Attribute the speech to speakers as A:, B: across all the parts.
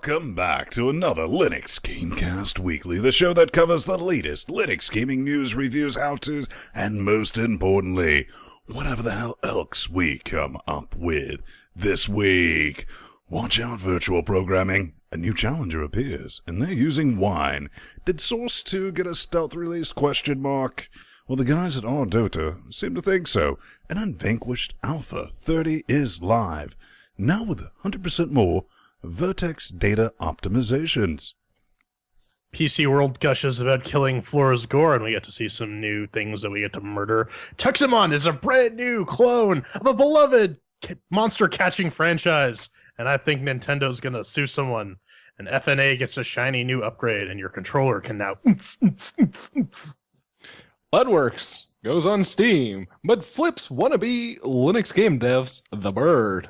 A: Welcome back to another LinuxGameCast Weekly, the show that covers the latest Linux gaming news, reviews, how-tos, and most importantly, whatever the hell else we come up with this week. Watch out, virtual programming. A new challenger appears, and they're using wine. Did Source 2 get a stealth release, ? Well, the guys at Ardota seem to think so. An Unvanquished Alpha 30 is live, now with 100% more Vertex data optimizations.
B: PC World gushes about killing Flora's gore, and we get to see some new things that we get to murder. Tuxamon is a brand new clone of a beloved monster-catching franchise, and I think Nintendo's gonna sue someone. And FNA gets a shiny new upgrade, and your controller can now...
C: Leadwerks goes on Steam, but flips wannabe Linux game devs the bird.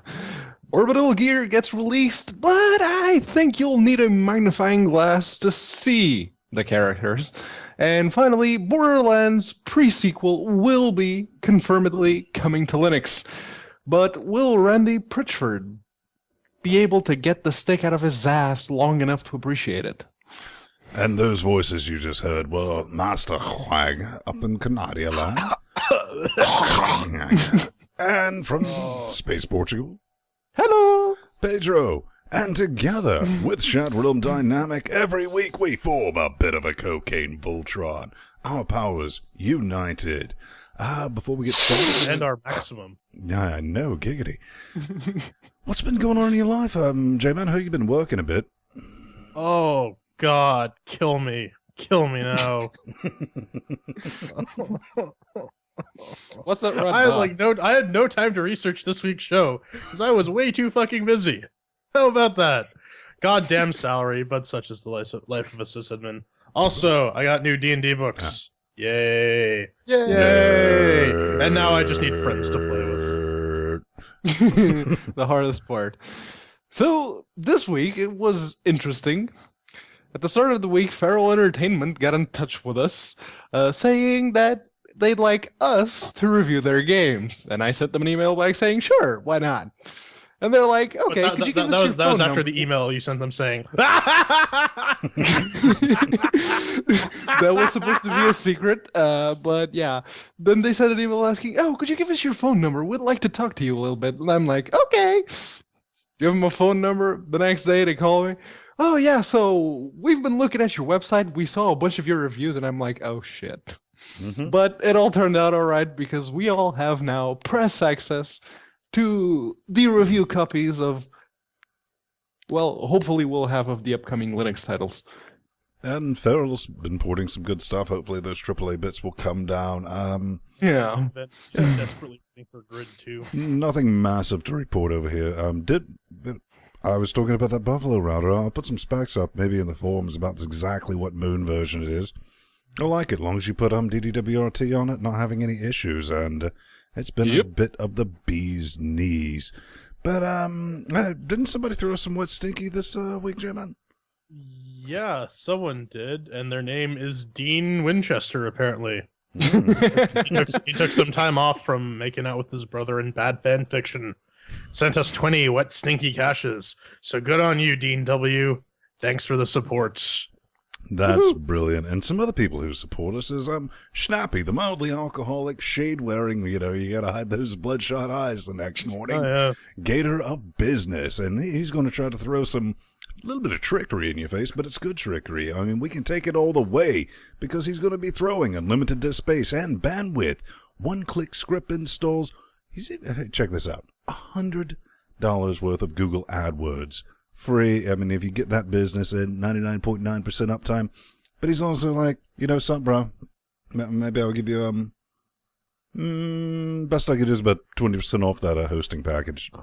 C: Orbital Gear gets released, but I think you'll need a magnifying glass to see the characters. And finally, Borderlands Pre Sequel will be confirmedly coming to Linux. But will Randy Pritchford be able to get the stick out of his ass long enough to appreciate it?
A: And those voices you just heard were Master Huang up in Canada land. And from Space Portugal,
C: Hello!
A: Pedro. And together with Shadrealm Dynamic, every week we form a bit of a cocaine Voltron. Our powers united. Before we get started...
B: and our maximum.
A: Yeah, I know, giggity. What's been going on in your life, J-Man? I heard you've been working a bit.
B: Oh, God, kill me. Kill me now.
C: What's that red
B: I
C: dot?
B: had no time to research this week's show because I was way too fucking busy. How about that? Goddamn salary, but such is the life of a sysadmin. Also, I got new D&D books. Yay! Yay! And now I just need friends to play with.
C: The hardest part. So, this week, it was interesting. At the start of the week, Feral Entertainment got in touch with us, saying that they'd like us to review their games. And I sent them an email back saying, sure, why not? And they're like, okay, could you give us your phone
B: That was after
C: number?
B: the email you sent them saying...
C: That was supposed to be a secret, but yeah. Then they sent an email asking, oh, could you give us your phone number? We'd like to talk to you a little bit. And I'm like, okay. Give them a phone number. The next day they call me. Oh, yeah, so we've been looking at your website. We saw a bunch of your reviews, and I'm like, oh, shit.
A: Mm-hmm.
C: But it all turned out all right because we all have now press access to the review copies of, well, hopefully we'll have of the upcoming Linux titles.
A: And Feral's been porting some good stuff. Hopefully those AAA bits will come down.
C: Yeah.
B: I'm desperately waiting for Grid 2.
A: Nothing massive to report over here. I was talking about that Buffalo router. I'll put some specs up, maybe in the forums, about exactly what Moon version it is. I like it, as long as you put DDWRT on it, not having any issues, and it's been a bit of the bee's knees. But didn't somebody throw some wet stinky this week, J-Man?
B: Yeah, someone did, and their name is Dean Winchester, apparently. He took some time off from making out with his brother in bad fan fiction. Sent us 20 wet stinky caches. So good on you, Dean W. Thanks for the support.
A: That's brilliant. And some other people who support us is Schnappy, the mildly alcoholic, shade-wearing, you gotta hide those bloodshot eyes the next morning.
B: Oh, yeah.
A: Gator of business. And he's going to try to throw a little bit of trickery in your face, but it's good trickery. I mean, we can take it all the way because he's going to be throwing unlimited disk space and bandwidth. One-click script installs. Hey, check this out. $100 worth of Google AdWords. Free. I mean, if you get that business in 99.9% uptime. But he's also like, something, bro. Maybe I'll give you, best I could do is about 20% off that hosting package.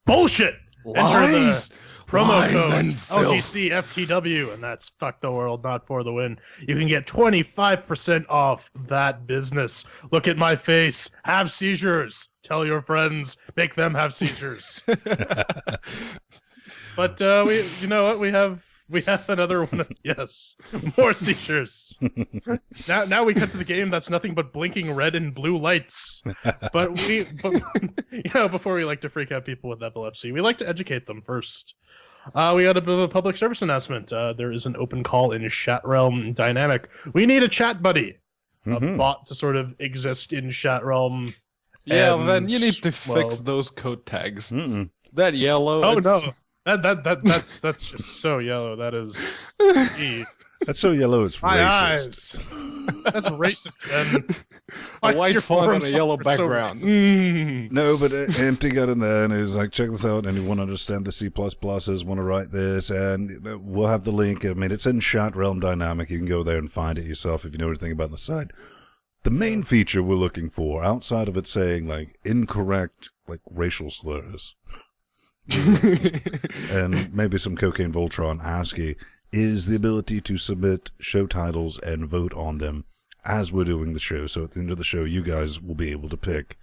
B: Bullshit! Enter the promo
C: Lies
B: code
C: and filth.
B: LGCFTW, and that's fuck the world, not for the win. You can get 25% off that business. Look at my face. Have seizures. Tell your friends. Make them have seizures. But you know what? We have another one. Yes, more seizures. Now we cut to the game that's nothing but blinking red and blue lights. But before we like to freak out people with epilepsy, we like to educate them first. We got a bit of a public service announcement. There is an open call in Chat Realm Dynamic. We need a chat buddy, a bot to sort of exist in Chat Realm.
C: Yeah,
B: and,
C: then you need to fix those code tags. That yellow.
B: Oh no, that's just so yellow. That is.
A: That's so yellow. It's
B: My
A: racist.
B: eyes. That's racist, Ben.
C: A white font on a yellow background.
A: No, but Empty got in there and he was like, check this out. And you want to understand the C++, want to write this, and we'll have the link. I mean, it's in Chat Realm Dynamic. You can go there and find it yourself if you know anything about the site. The main feature we're looking for, outside of it saying like incorrect like racial slurs and maybe some Cocaine Voltron ASCII, is the ability to submit show titles and vote on them as we're doing the show. So at the end of the show, you guys will be able to pick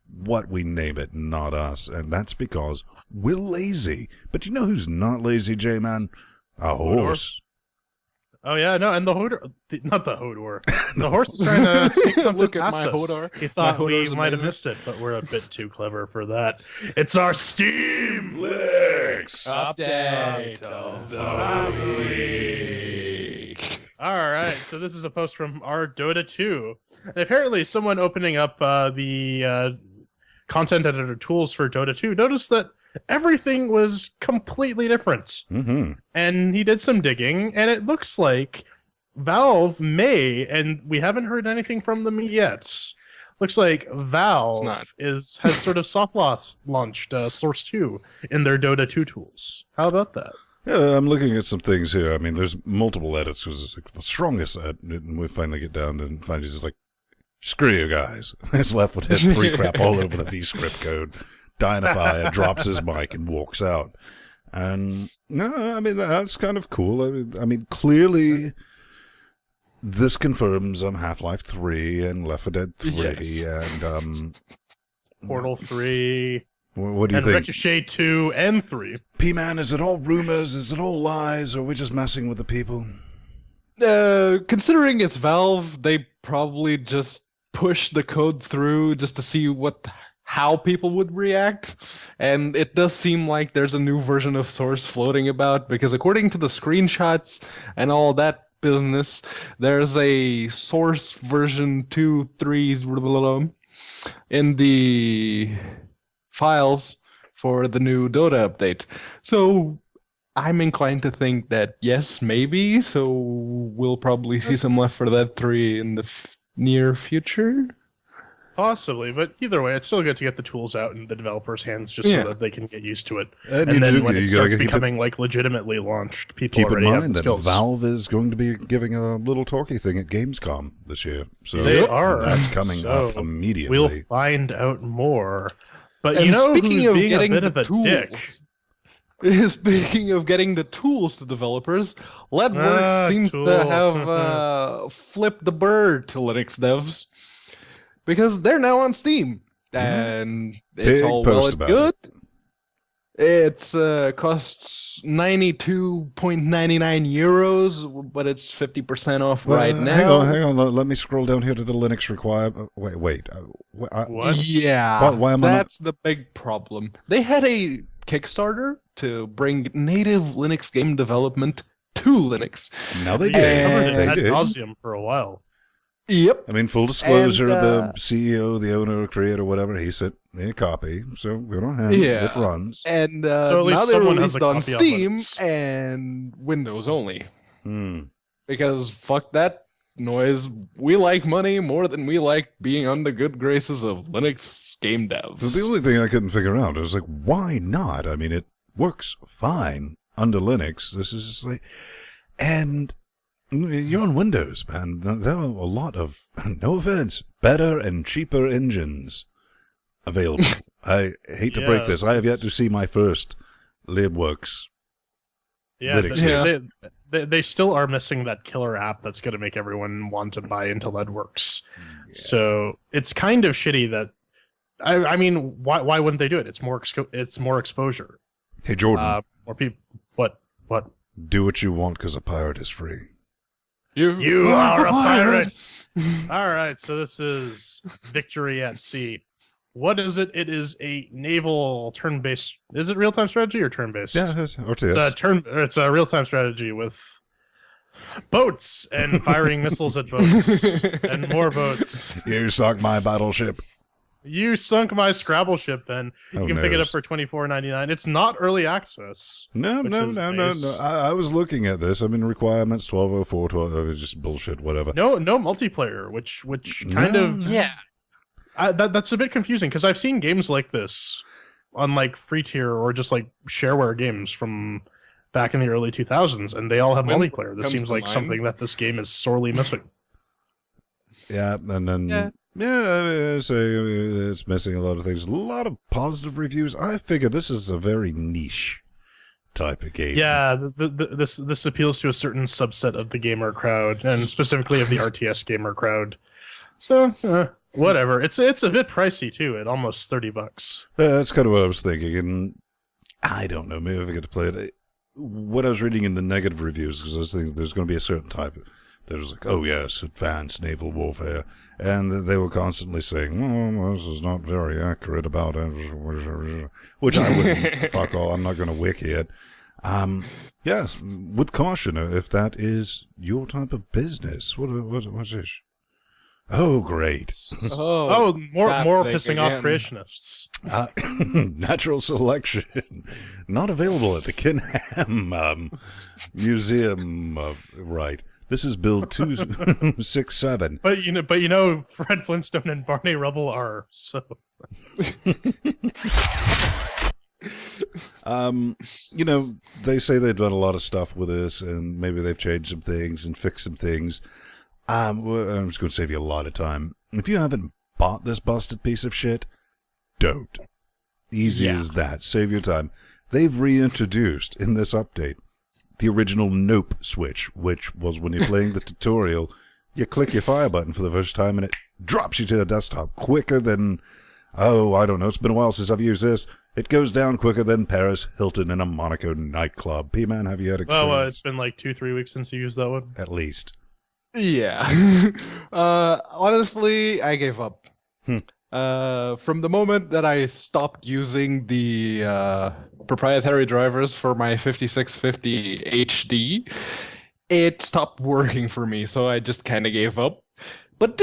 A: what we name it, not us. And that's because we're lazy. But you know who's not lazy, J-Man? A horse.
B: Oh yeah, no, and the Hodor, not the Hodor. The horse is trying to sneak something
C: Look at
B: past
C: my
B: us.
C: Hodor.
B: He thought
C: My
B: we
C: Hodor's
B: might have
C: amazing.
B: missed it, but we're a bit too clever for that. It's our Steam
A: Licks.
C: Update of the week.
B: All right, so this is a post from our Dota 2. And apparently, someone opening up the content editor tools for Dota 2 noticed that everything was completely different. And he did some digging, and it looks like Valve may, and we haven't heard anything from them yet. Looks like Valve has sort of soft launched Source 2 in their Dota 2 tools. How about that?
A: Yeah, I'm looking at some things here. I mean, there's multiple edits. Because like the strongest edit, and we finally get down and find he's like, screw you guys. This left would have 3 crap all over the VScript code. Dynafire drops his mic and walks out. And no, I mean, that's kind of cool. I mean, clearly this confirms Half-Life 3 and Left 4 Dead 3 and
B: Portal 3.
A: What do you
B: and
A: think?
B: Ricochet 2 and 3.
A: P-Man, is it all rumors? Is it all lies? Or are we just messing with the people?
C: Considering it's Valve, they probably just push the code through just to see how people would react. And it does seem like there's a new version of Source floating about, because according to the screenshots and all that business, there's a Source version 2.3 in the files for the new Dota update. So I'm inclined to think that yes, maybe. So we'll probably see some Left 4 Dead 3 in the near future.
B: Possibly, but either way, it's still good to get the tools out in the developers' hands just so that they can get used to it.
A: And
B: then when it starts becoming like legitimately launched, people already have the skills.
A: Valve is going to be giving a little talkie thing at Gamescom this year. So
B: they are.
A: That's coming up immediately.
B: We'll find out more. But
C: and
B: you know
C: speaking
B: who's
C: of
B: being
C: getting
B: a bit
C: the
B: of a
C: tools,
B: dick?
C: Speaking of getting the tools to developers, Leadwerks seems to have flipped the bird to Linux devs. Because they're now on Steam, and it's all well and good. It costs 92.99 euros, but it's 50% off right now.
A: Hang on. Let me scroll down here to the Linux requirement. Wait.
B: What?
C: Yeah,
A: why am
C: that's the big problem. They had a Kickstarter to bring native Linux game development to Linux.
A: Now they did.
B: They did. Ad nauseum for a while.
C: Yep.
A: I mean, full disclosure, the CEO, the owner, creator, whatever, he sent me a copy, so we don't have it runs.
C: And
B: so at least
C: now they're
B: someone
C: released
B: has a
C: on
B: copy
C: Steam and Windows only. Because fuck that noise. We like money more than we like being on the good graces of Linux game devs.
A: The only thing I couldn't figure out was like, why not? I mean, it works fine under Linux. This is just like, and you're on Windows, man. There are a lot of, no offense, better and cheaper engines available. I hate to break this. I have yet to see my first Leadwerks.
B: Yeah, they still are missing that killer app that's going to make everyone want to buy into Leadwerks. Yeah. So it's kind of shitty that. I mean, why wouldn't they do it? It's more exposure.
A: Hey Jordan,
B: more people. What?
A: Do what you want because a pirate is free.
B: You are a pirate. All right, so this is Victory at Sea. What is it? It is a naval turn-based. Is it real-time strategy or turn-based?
A: Yeah, or
B: It's a real-time strategy with boats and firing missiles at boats and more boats.
A: You sunk my battleship.
B: You sunk my Scrabble ship, Ben. You can pick it up for $24.99. It's not early access.
A: No. I was looking at this. I mean, requirements 1204, 12. It was just bullshit. Whatever.
B: No multiplayer, which kind of that's a bit confusing because I've seen games like this on like free tier or just like shareware games from back in the early 2000s, and they all have multiplayer. This seems like something that this game is sorely missing.
A: Yeah, and then. Yeah, so it's missing a lot of things. A lot of positive reviews. I figure this is a very niche type of game.
B: Yeah, this appeals to a certain subset of the gamer crowd, and specifically of the RTS gamer crowd. So, whatever. It's a bit pricey too, at almost $30.
A: That's kind of what I was thinking, and I don't know. Maybe if I get to play it. What I was reading in the negative reviews, because I was thinking there's going to be a certain type of. There was like, oh yes, advanced naval warfare, and they were constantly saying, "Oh, this is not very accurate about it," which I wouldn't. Fuck all. I'm not going to wiki it. Yes, with caution, if that is your type of business. What's this? Oh, great.
B: More pissing off creationists.
A: Natural selection, not available at the Kinham Museum. Right. This is build 267.
B: But you know, Fred Flintstone and Barney Rubble are so.
A: They say they've done a lot of stuff with this, and maybe they've changed some things and fixed some things. I'm just going to save you a lot of time. If you haven't bought this busted piece of shit, don't. Easy as that. Save your time. They've reintroduced in this update the original nope switch, which was when you're playing the tutorial, you click your fire button for the first time and it drops you to the desktop quicker than, I don't know, it's been a while since I've used this. It goes down quicker than Paris Hilton in a Monaco nightclub. P-Man, have you had experience?
B: Well, it's been like 2-3 weeks since you used that one.
A: At least.
C: Yeah. Honestly, I gave up. From the moment that I stopped using the proprietary drivers for my 5650 HD, it stopped working for me, so I just kind of gave up. But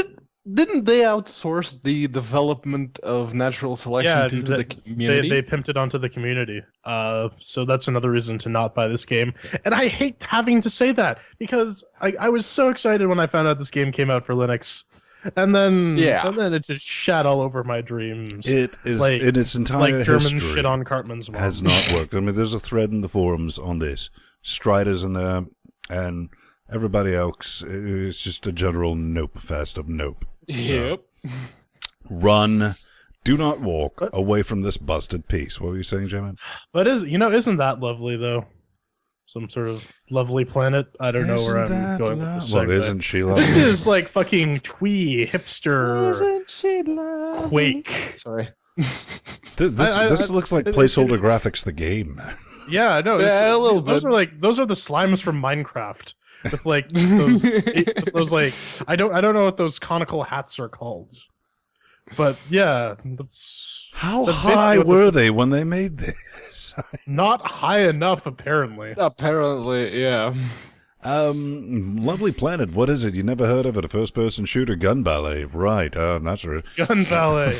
C: didn't they outsource the development of natural selection to the community?
B: They pimped it onto the community. So that's another reason to not buy this game. And I hate having to say that, because I was so excited when I found out this game came out for Linux. And then it just shat all over my dreams.
A: It is in its entire
B: like German
A: history
B: shit on Cartman's mom.
A: has not worked. I mean, there's a thread in the forums on this. Strider's in there, and everybody else. It's just a general nope fest of nope.
C: Yep.
A: So, run. Do not walk away from this busted piece. What were you saying, Jamin?
B: But isn't that lovely though? Some sort of lovely planet. I don't know where I'm going with this segue.
A: Well, isn't she lovely?
B: This is like fucking twee hipster
C: Isn't she lovely?
B: Quake.
C: Sorry.
A: This looks like placeholder graphics. The game.
B: Yeah, no,
C: Yeah, a little bit.
B: Those are the slimes from Minecraft. With like those like I don't know what those conical hats are called. But yeah, that's
A: high were they when they made this?
B: Not high enough, apparently.
C: Apparently, yeah.
A: Lovely Planet. What is it? You never heard of it? A first-person shooter gun ballet, right? That's right.
B: Gun ballet.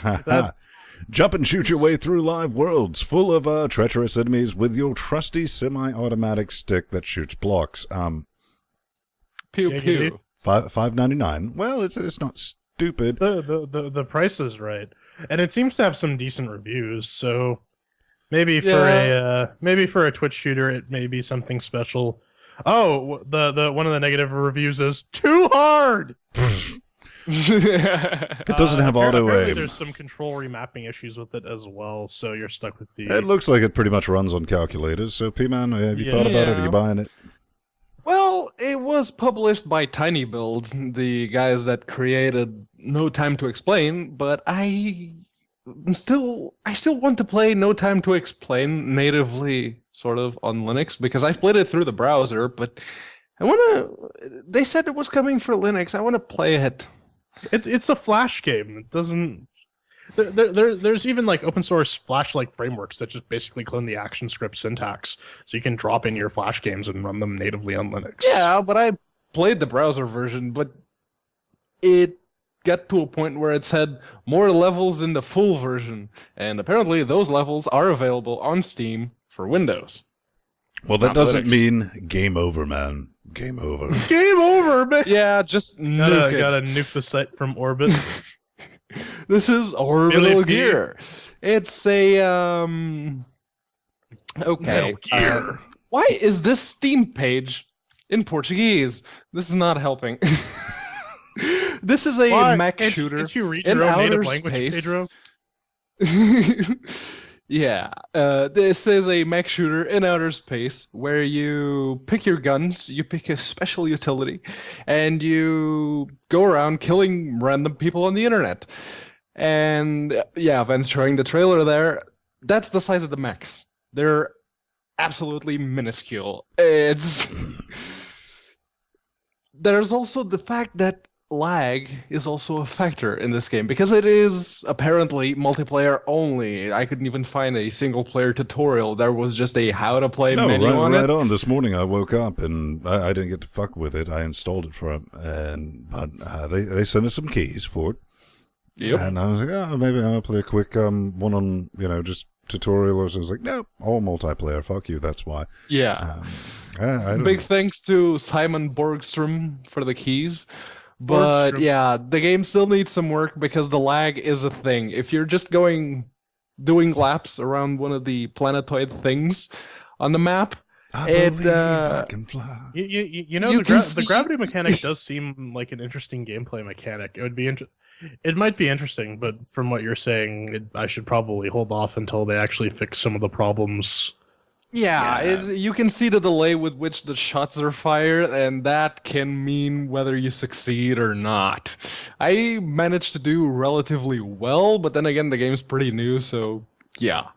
A: Jump and shoot your way through live worlds full of treacherous enemies with your trusty semi-automatic stick that shoots blocks.
C: Pew pew.
A: $5.99. Well, it's not stupid.
B: The price is right, and it seems to have some decent reviews. So maybe for a Twitch shooter, it may be something special. Oh, the one of the negative reviews is too hard.
A: It doesn't have auto aim.
B: There's some control remapping issues with it as well, so you're stuck with the.
A: It looks like it pretty much runs on calculators. So, P-Man, have you thought about it? Are you buying it?
C: Well, it was published by Tiny Build, the guys that created No Time to Explain, but I still want to play No Time to Explain natively, sort of, on Linux, because I've played it through the browser, but they said it was coming for Linux. I want to play it.
B: It's a Flash game. It doesn't. There's even like open source Flash-like frameworks that just basically clone the ActionScript syntax, so you can drop in your Flash games and run them natively on Linux.
C: Yeah, but I played the browser version, but it got to a point where it said more levels in the full version, and apparently those levels are available on Steam for Windows.
A: Well, that
C: Not
A: doesn't
C: Linux.
A: mean game over, man. Game over.
B: Game over, man.
C: Yeah, just nuke it.
B: Gotta nuke the site from orbit.
C: This is Orbital
B: Billy P.
C: Gear. It's a okay.
B: Metal Gear.
C: Why is this Steam page in Portuguese? This is not helping. This is a
B: Why?
C: mech
B: Can't
C: shooter.
B: you read
C: in
B: your own native
C: outer
B: language,
C: space.
B: Pedro?
C: Yeah, this is a mech shooter in outer space where you pick your guns, you pick a special utility, and you go around killing random people on the internet. And yeah, Ben's showing the trailer there. That's the size of the mechs. They're absolutely minuscule. There's also the fact that lag is also a factor in this game because it is apparently multiplayer only. I couldn't even find a single player tutorial. There was just a how to play menu on it.
A: Right on. This morning I woke up and I didn't get to fuck with it. I installed it for him, but they sent us some keys for it.
C: Yep.
A: And I was like, oh, maybe I'll play a quick one on just tutorial or something. I was like, no, all multiplayer. Fuck you. That's why.
C: Yeah.
A: I don't
C: Big thanks to Simon Borgstrom for the keys. But yeah, the game still needs some work because the lag is a thing. If you're just doing laps around one of the planetoid things on the map,
A: I believe I can fly.
B: You know,
C: You can
B: the gravity mechanic does seem like an interesting gameplay mechanic. It would be it might be interesting, but from what you're saying, I should probably hold off until they actually fix some of the problems.
C: yeah, you can see the delay with which the shots are fired, and that can mean whether you succeed or not. I managed to do relatively well, but then again, the game's pretty new, so yeah.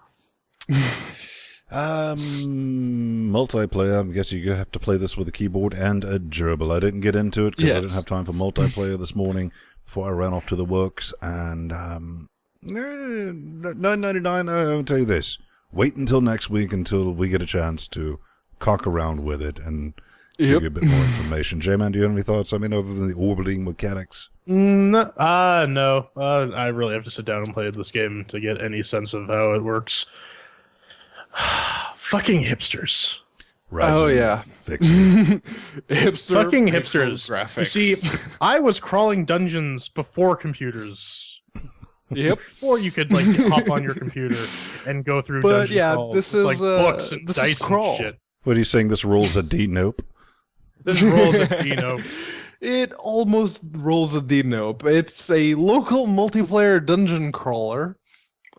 A: Multiplayer, I guess you have to play this with a keyboard and a gerbil. I didn't get into it because I didn't have time for multiplayer this morning before I ran off to the works. And $9.99, I'll tell you this. Wait until next week until we get a chance to cock around with it and give you a bit more information. J-Man, do you have any thoughts? I mean, other than the orbiting mechanics?
B: No. I really have to sit down and play this game to get any sense of how it works. Fucking hipsters.
C: Oh yeah,
A: fixing.
C: hipster
B: Fucking
C: pixel
B: hipsters.
C: graphics.
B: You see, I was crawling dungeons before computers.
C: Yep.
B: Before you could like hop on your computer and go through
C: But
B: dungeon
C: yeah,
B: crawls
C: this
B: with,
C: is,
B: like books and
C: this is
B: dice
C: crawl.
B: and shit.
A: What are you saying? This rolls a D-nope?
B: This rolls a Dino.
C: It almost rolls a D-nope. It's a local multiplayer dungeon crawler,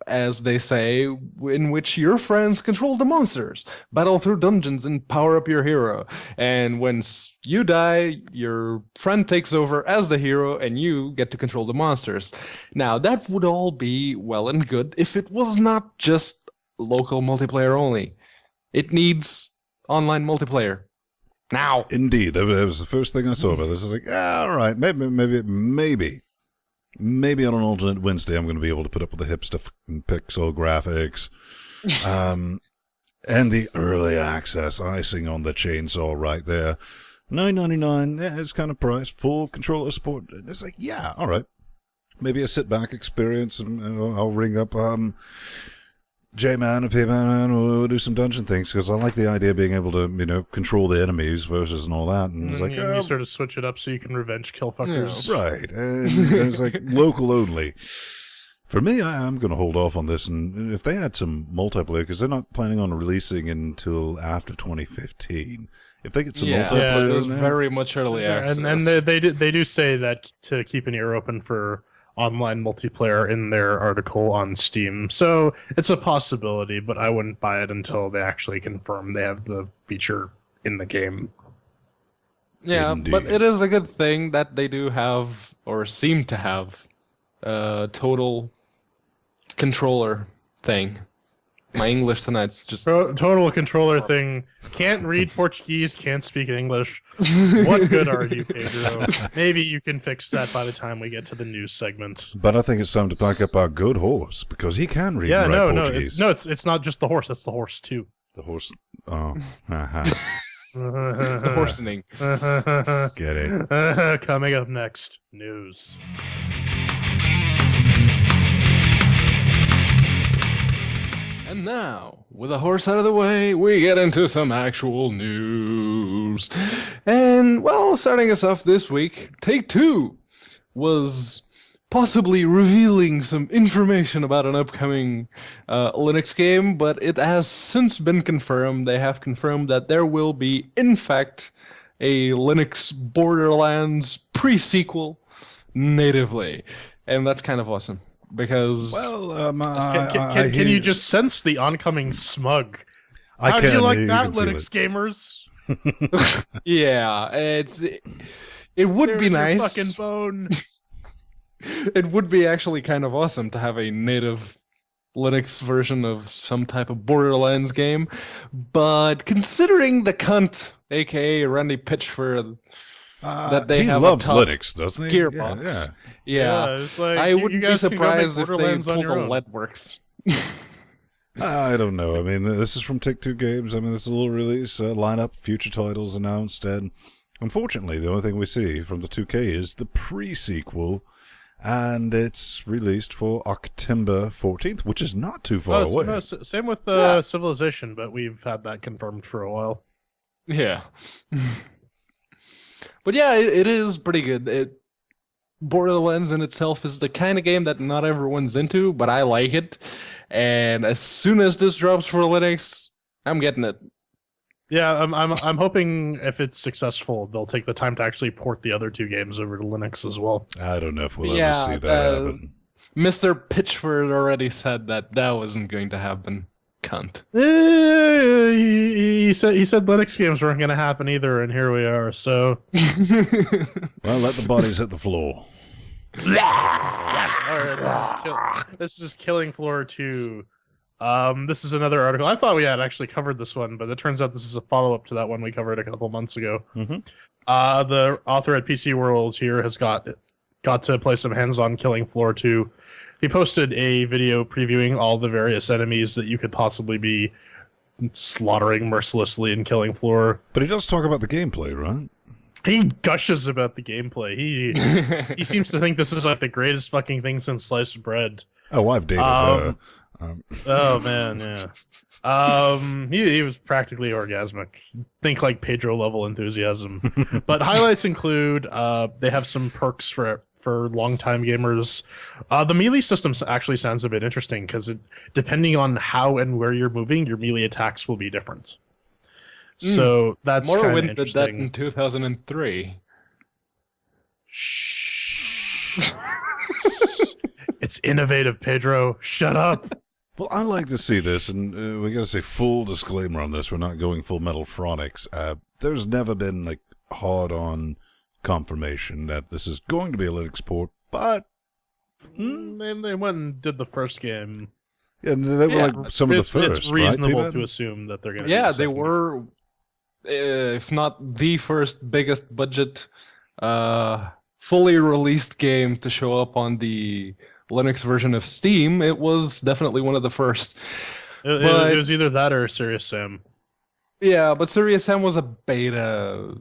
C: as they say, in which your friends control the monsters, battle through dungeons, and power up your hero. And when you die, your friend takes over as the hero, and you get to control the monsters. Now, that would all be well and good if it was not just local multiplayer only. It needs online multiplayer. Now.
A: Indeed, that was the first thing I saw about this. I was like, all right, maybe on an alternate Wednesday, I'm going to be able to put up with the hipster pixel graphics, and the early access icing on the chainsaw right there. $9.99 is kind of price, full controller support. It's like, yeah, all right, maybe a sit back experience, and I'll ring up J-Man and P-Man and we'll do some dungeon things because I like the idea of being able to, control the enemies versus and all that. And it's like,
B: you sort of switch it up so you can revenge kill fuckers.
A: Yeah, right. And it's like local only. For me, I'm going to hold off on this. And if they had some multiplayer, because they're not planning on releasing until after 2015. If they get some multiplayer
C: it was
A: in there,
C: very much early access.
B: And they do say that to keep an ear open for online multiplayer in their article on Steam. So it's a possibility, but I wouldn't buy it until they actually confirm they have the feature in the game.
C: Yeah,
A: Indeed.
C: but it is a good thing that they do have, or seem to have, total controller thing. My English tonight's just
B: Total controller thing. Can't read Portuguese, can't speak English. What good are you, Pedro? Maybe you can fix that by the time we get to the news segment.
A: But I think it's time to pack up our good horse, because he can read and write Portuguese.
B: It's not just the horse, that's the horse too.
A: The horse. Oh.
C: the horsening.
A: Get it.
B: Coming up next, news.
C: And now, with the horse out of the way, we get into some actual news. And, well, starting us off this week, Take-Two was possibly revealing some information about an upcoming Linux game, but it has since been confirmed. They have confirmed that there will be, in fact, a Linux Borderlands Pre Sequel natively. And that's kind of awesome. Because
B: can you just sense the oncoming smug? How'd you like that, Linux gamers?
C: Yeah, it would be nice.
B: Your fucking bone.
C: It would be actually kind of awesome to have a native Linux version of some type of Borderlands game, but considering the cunt, aka Randy Pitchford, that they have
A: loves Linux, doesn't he?
C: Gearbox. Yeah.
B: It's like,
C: I wouldn't be surprised if they
B: Borderlands
C: pulled
B: on your
C: the
B: own.
C: Leadwerks.
A: I don't know. I mean, this is from Take-Two Games. I mean, this is a little release lineup, future titles announced, and unfortunately, the only thing we see from the 2K is the pre-sequel, and it's released for October 14th, which is not too far away.
B: Same with Civilization, but we've had that confirmed for a while.
C: Yeah. But yeah, it is pretty good. Borderlands in itself is the kind of game that not everyone's into, but I like it. And as soon as this drops for Linux, I'm getting it.
B: Yeah, I'm hoping if it's successful, they'll take the time to actually port the other two games over to Linux as well.
A: I don't know if we'll ever see that happen.
C: Mr. Pitchford already said that wasn't going to happen. Cunt.
B: He said Linux games weren't going to happen either, and here we are. So,
A: well, let the bodies hit the floor.
B: All right, this is Killing Floor 2. This is another article. I thought we had actually covered this one, but it turns out this is a follow-up to that one we covered a couple months ago.
A: Mm-hmm.
B: The author at PC World here has got to play some hands on Killing Floor 2. He posted a video previewing all the various enemies that you could possibly be slaughtering mercilessly in Killing Floor.
A: But he does talk about the gameplay, right?
B: He gushes about the gameplay. He seems to think this is like the greatest fucking thing since sliced bread.
A: Oh, I've dated her.
B: Oh man, yeah. He was practically orgasmic. Think like Pedro level enthusiasm. But highlights include they have some perks for longtime gamers. The melee system actually sounds a bit interesting because depending on how and where you're moving, your melee attacks will be different. So that's kind of interesting.
C: Morrowind did that in 2003.
B: Shh. It's innovative, Pedro. Shut up.
A: Well, I like to see this, and we got to say full disclaimer on this. We're not going Full Metal Phronix. There's never been like hard-on confirmation that this is going to be a Linux port, but
B: they went and did the first game.
A: Yeah, they were like some of the first.
B: It's reasonable
A: right,
B: to assume that they're going to.
C: Yeah, they were, if not the first biggest budget, fully released game to show up on the Linux version of Steam. It was definitely one of the first.
B: It was either that or Serious Sam.
C: Yeah, but Serious Sam was a beta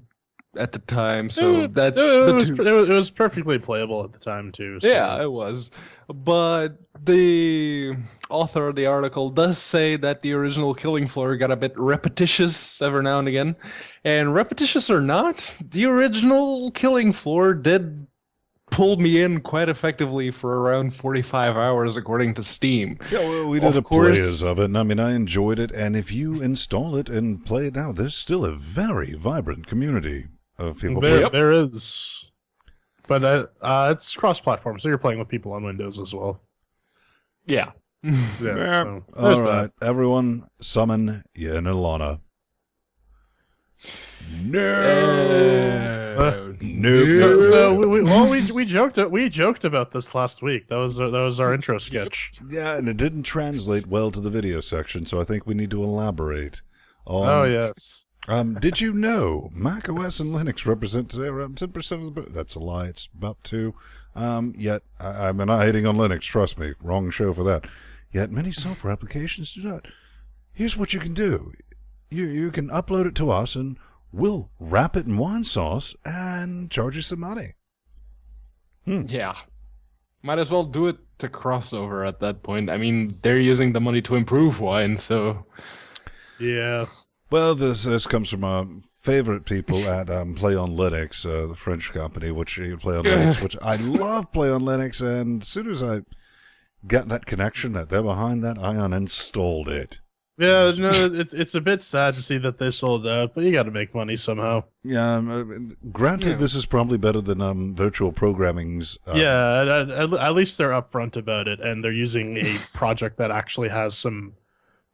C: at the time, so it
B: was perfectly playable at the time too. So.
C: Yeah, it was. But the author of the article does say that the original Killing Floor got a bit repetitious every now and again. And repetitious or not, the original Killing Floor did pull me in quite effectively for around 45 hours, according to Steam.
A: Yeah, well, we did players of it, and I mean, I enjoyed it. And if you install it and play it now, there's still a very vibrant community of people playing.
B: There is. But it's cross-platform, so you're playing with people on Windows as well.
C: Yeah.
B: So
A: all right, everyone, summon Yenilana. No! Nope.
B: So we joked about this last week. That was our intro sketch.
A: Yeah, and it didn't translate well to the video section, so I think we need to elaborate.
B: Oh yes.
A: Did you know Mac OS and Linux represent today around 10% of the... That's a lie. It's about 2. Yet, I'm not hating on Linux, trust me. Wrong show for that. Yet, many software applications do not. Here's what you can do. You can upload it to us, and we'll wrap it in wine sauce and charge you some money.
C: Yeah. Might as well do it to crossover at that point. I mean, they're using the money to improve wine, so...
B: Yeah.
A: Well, this comes from our favorite people at Play on Linux, the French company, which you Play on Linux, which I love Play on Linux, and as soon as I got that connection that they're behind that, I uninstalled it.
B: Yeah, no, it's a bit sad to see that they sold out, but you got to make money somehow.
A: Yeah, granted, this is probably better than virtual programming's.
B: At least they're upfront about it, and they're using a project that actually has some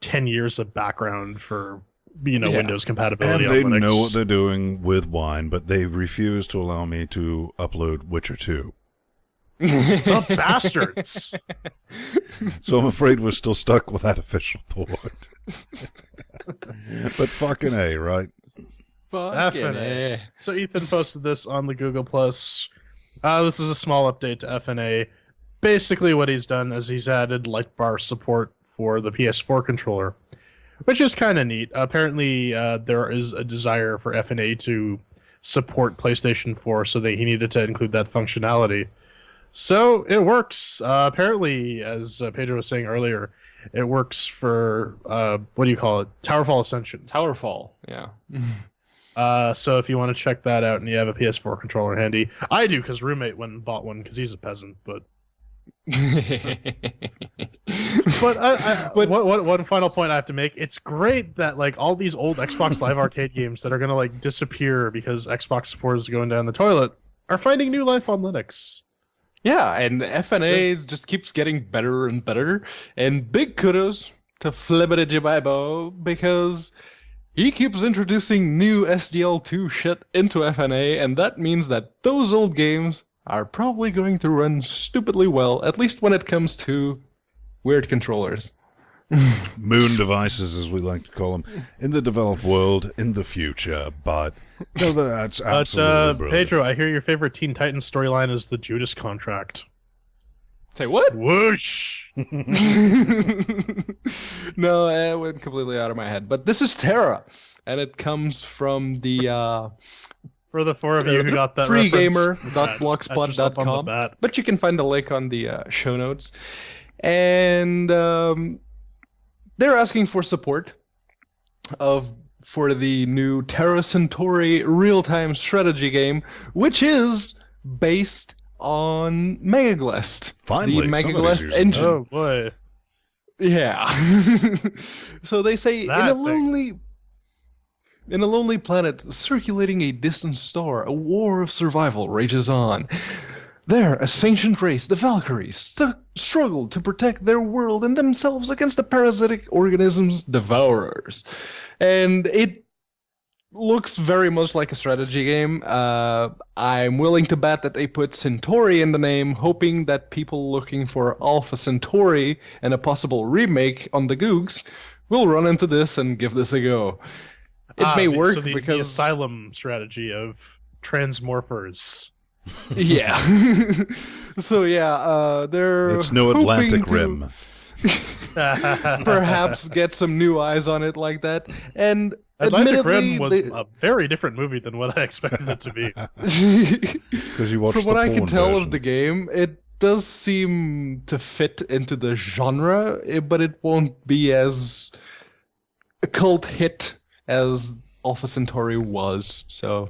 B: 10 years of background for Windows compatibility.
A: And they
B: on Linux.
A: know what they're doing with Wine, but they refuse to allow me to upload Witcher 2.
B: The bastards!
A: So I'm afraid we're still stuck with that official port. But fucking A, right?
C: Fucking A.
B: So Ethan posted this on the Google+. This is a small update to FNA. Basically what he's done is he's added light bar support for the PS4 controller, which is kind of neat. Apparently, there is a desire for FNA to support PlayStation 4, so he needed to include that functionality. So it works. Apparently, as Pedro was saying earlier, it works for, what do you call it? Towerfall Ascension.
C: Towerfall, yeah.
B: So if you want to check that out and you have a PS4 controller handy, I do, because roommate went and bought one because he's a peasant, but... But one final point I have to make: it's great that all these old Xbox Live Arcade games that are gonna disappear because Xbox support is going down the toilet are finding new life on Linux.
C: Yeah, and FNAs just keeps getting better and better. And big kudos to Flibbertigibibo because he keeps introducing new SDL2 shit into FNA, and that means that those old games are probably going to run stupidly well, at least when it comes to weird controllers.
A: Moon devices, as we like to call them, in the developed world, in the future. But no, that's absolutely brilliant.
B: Pedro, I hear your favorite Teen Titans storyline is the Judas Contract.
C: Say what?
B: Whoosh!
C: No, it went completely out of my head. But this is Terra, and it comes from the...
B: For the four of you who got that
C: freegamer.blogspot.com. But you can find the link on the show notes. And they're asking for support for the new Terra Centauri real-time strategy game, which is based on Megaglest.
A: Finally,
C: the Megaglest engine.
B: Oh boy.
C: Yeah. So they say in a lonely planet circulating a distant star, a war of survival rages on. There, a sentient race, the Valkyries, struggle to protect their world and themselves against the parasitic organisms devourers. And it looks very much like a strategy game. I'm willing to bet that they put Centauri in the name, hoping that people looking for Alpha Centauri and a possible remake on the Googs will run into this and give this a go. It may work because
B: the asylum strategy of transmorphers.
C: Yeah. So yeah, they're
A: it's no Atlantic Rim.
C: Perhaps get some new eyes on it like that. And
B: Atlantic Rim was a very different movie than what I expected it to be.
A: It's because you watched.
C: From what I can tell
A: version
C: of the game, it does seem to fit into the genre, but it won't be as a cult hit as Alpha Centauri was. So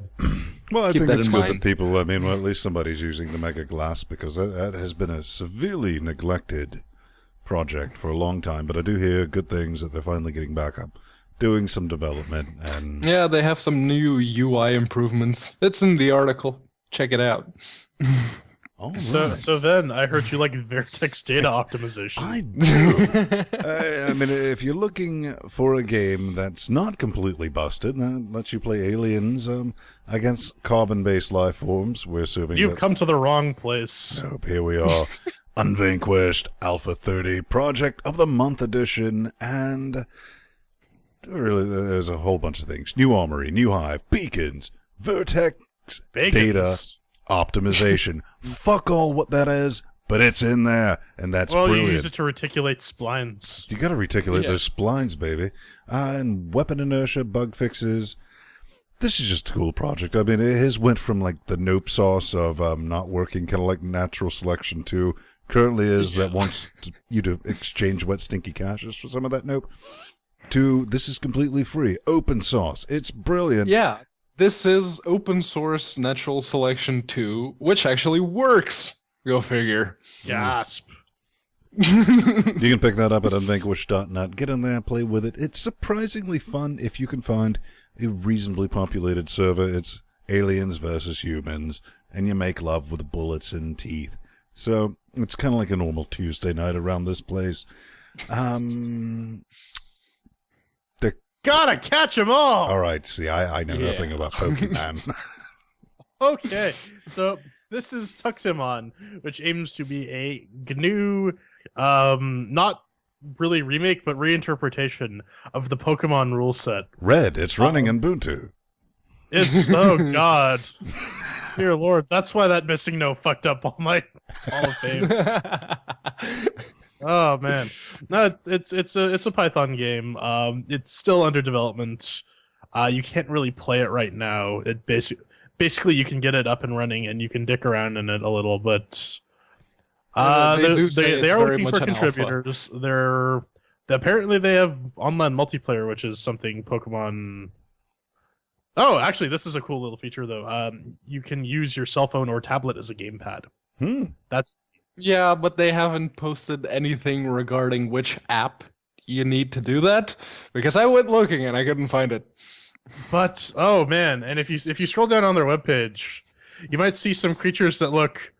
A: well, I
C: keep
A: think
C: that
A: it's
C: in
A: good
C: mind.
A: that people, well, at least somebody's using the Mega Glass, because that has been a severely neglected project for a long time. But I do hear good things that they're finally getting back up, doing some development. And
C: yeah, they have some new UI improvements. It's in the article. Check it out.
A: Oh
B: So then I heard you like Vertex data optimization.
A: I do. I mean, if you're looking for a game that's not completely busted, that lets you play aliens against carbon-based life forms, we're assuming
B: You've come to the wrong place.
A: Nope, here we are. Unvanquished, Alpha 30, Project of the Month edition, and really, there's a whole bunch of things. New Armory, New Hive, Beacons, Vertex data optimization. Fuck all what that is, but it's in there, and that's brilliant.
B: You use it to reticulate splines.
A: You gotta reticulate those splines, baby. And weapon inertia, bug fixes. This is just a cool project. I mean, it has went from like the nope sauce of not working, kind of like natural selection, to currently is that wants you to exchange wet stinky caches for some of that nope, to this is completely free, open source. It's brilliant.
C: Yeah. This is open source natural selection 2, which actually works. Go figure.
B: Gasp.
A: You can pick that up at unvanquished.net. Get in there, play with it. It's surprisingly fun if you can find a reasonably populated server. It's aliens versus humans, and you make love with bullets and teeth. So it's kind of like a normal Tuesday night around this place.
B: Gotta catch them all!
A: All right, see, I know nothing about Pokemon.
B: Okay, so this is Tuximon, which aims to be a GNU, not really remake, but reinterpretation of the Pokemon rule set.
A: Red, it's running in Ubuntu.
B: It's, oh god. Dear Lord, that's why that missing no fucked up all my Hall of Fame. Oh man, no, it's a Python game. It's still under development. You can't really play it right now. It basically you can get it up and running and you can dick around in it a little, but they are looking for contributors. Apparently they have online multiplayer, which is something Pokemon. Oh, actually, this is a cool little feature though. You can use your cell phone or tablet as a gamepad. That's.
C: Yeah, but they haven't posted anything regarding which app you need to do that, because I went looking and I couldn't find it.
B: But oh man, and if you scroll down on their webpage, you might see some creatures that look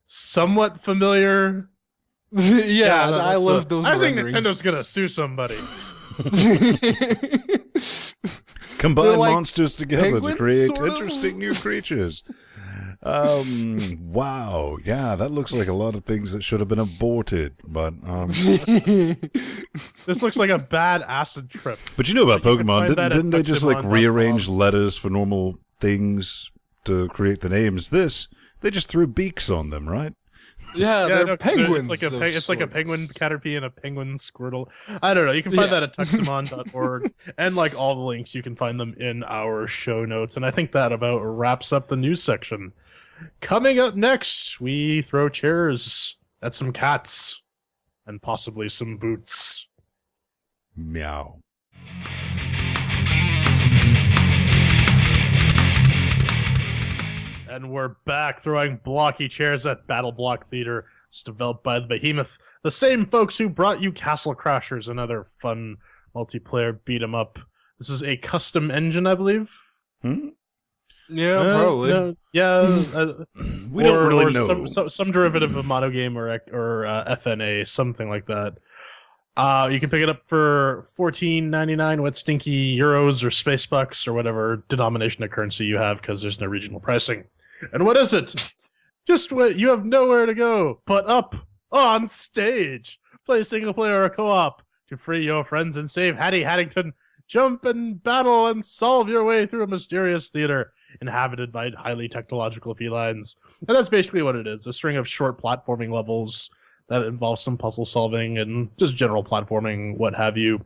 B: somewhat familiar.
C: Yeah, I love those.
B: I think Nintendo's gonna sue somebody.
A: Combine monsters together to create interesting new creatures. Wow, yeah, that looks like a lot of things that should have been aborted, but
B: this looks like a bad acid trip.
A: But you know about Pokemon, didn't they just like rearrange letters for normal things to create the names? They just threw beaks on them, right?
C: Yeah, they're penguins.
B: It's like a penguin Caterpie and a penguin Squirtle. I don't know. You can find that at tuximon.org, and like all the links, you can find them in our show notes. And I think that about wraps up the news section. Coming up next, we throw chairs at some cats and possibly some boots.
A: Meow.
B: And we're back throwing blocky chairs at BattleBlock Theater. It's developed by the Behemoth, the same folks who brought you Castle Crashers and other fun multiplayer beat 'em up. This is a custom engine, I believe.
C: Yeah, probably.
B: No, yeah,
A: we don't really know.
B: Some derivative of Monogame or FNA, something like that. You can pick it up for $14.99 wet stinky euros or space bucks or whatever denomination of currency you have, because there's no regional pricing. And what is it? Just what you have nowhere to go but up on stage. Play single player or co-op to free your friends and save Hattie Haddington. Jump and battle and solve your way through a mysterious theater inhabited by highly technological felines. And that's basically what it is, a string of short platforming levels that involves some puzzle solving and just general platforming, what have you.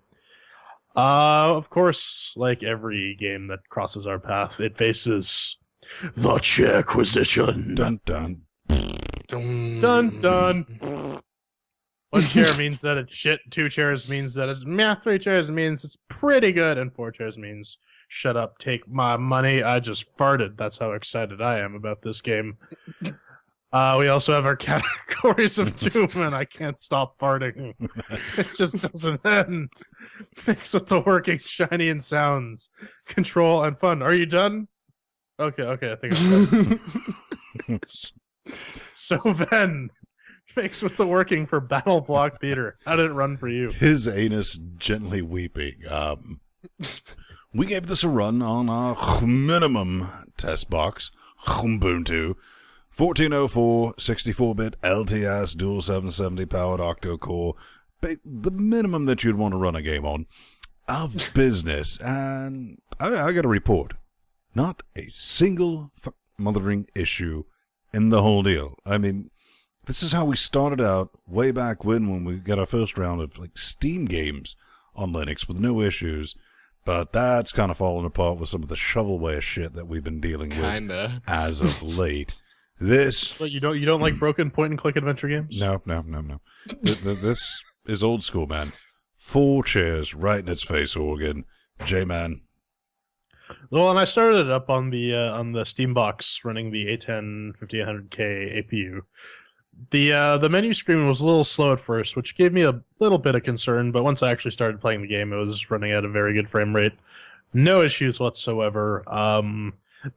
B: Of course, like every game that crosses our path, it faces the Chairquisition.
A: Dun dun.
B: Dun dun. One chair means that it's shit, 2 chairs means that it's meh, 3 chairs means it's pretty good, and 4 chairs means shut up, take my money, I just farted. That's how excited I am about this game. We also have our categories of doom, and I can't stop farting. It just doesn't end. Mixed with the working, shiny, and sounds. Control and fun. Are you done? Okay, I think I'm done. So Ven, thanks with the working for BattleBlock Theater. How did it run for you?
A: His anus gently weeping. We gave this a run on our minimum test box, Ubuntu, 1404, 64-bit LTS dual 770 powered octo-core, the minimum that you'd want to run a game on, of business. And I got a report. Not a single mothering issue in the whole deal. I mean, this is how we started out way back when we got our first round of like Steam games on Linux with no issues. But that's kind of fallen apart with some of the shovelware shit that we've been dealing with as of late. This,
B: but you don't like broken point and click adventure games?
A: No. This is old school, man. 4 chairs right in its face, Oregon. J-Man.
B: Well, and I started it up on the Steam box running the A10 5800K APU. The menu screen was a little slow at first, which gave me a little bit of concern, but once I actually started playing the game, it was running at a very good frame rate. No issues whatsoever.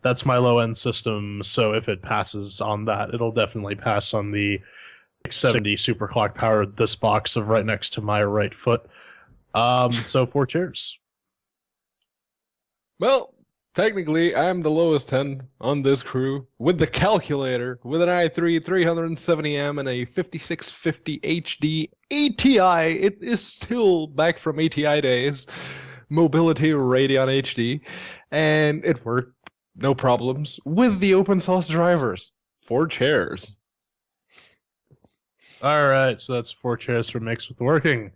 B: That's my low-end system, so if it passes on that, it'll definitely pass on the 670 superclock powered this box of right next to my right foot. So 4 chairs.
C: Well, technically, I'm the lowest 10 on this crew with the calculator, with an i3 370M and a 5650 HD ATI. It is still back from ATI days. Mobility Radeon HD. And it worked, no problems, with the open source drivers. 4 chairs.
B: All right, so that's 4 chairs for Mix with Working.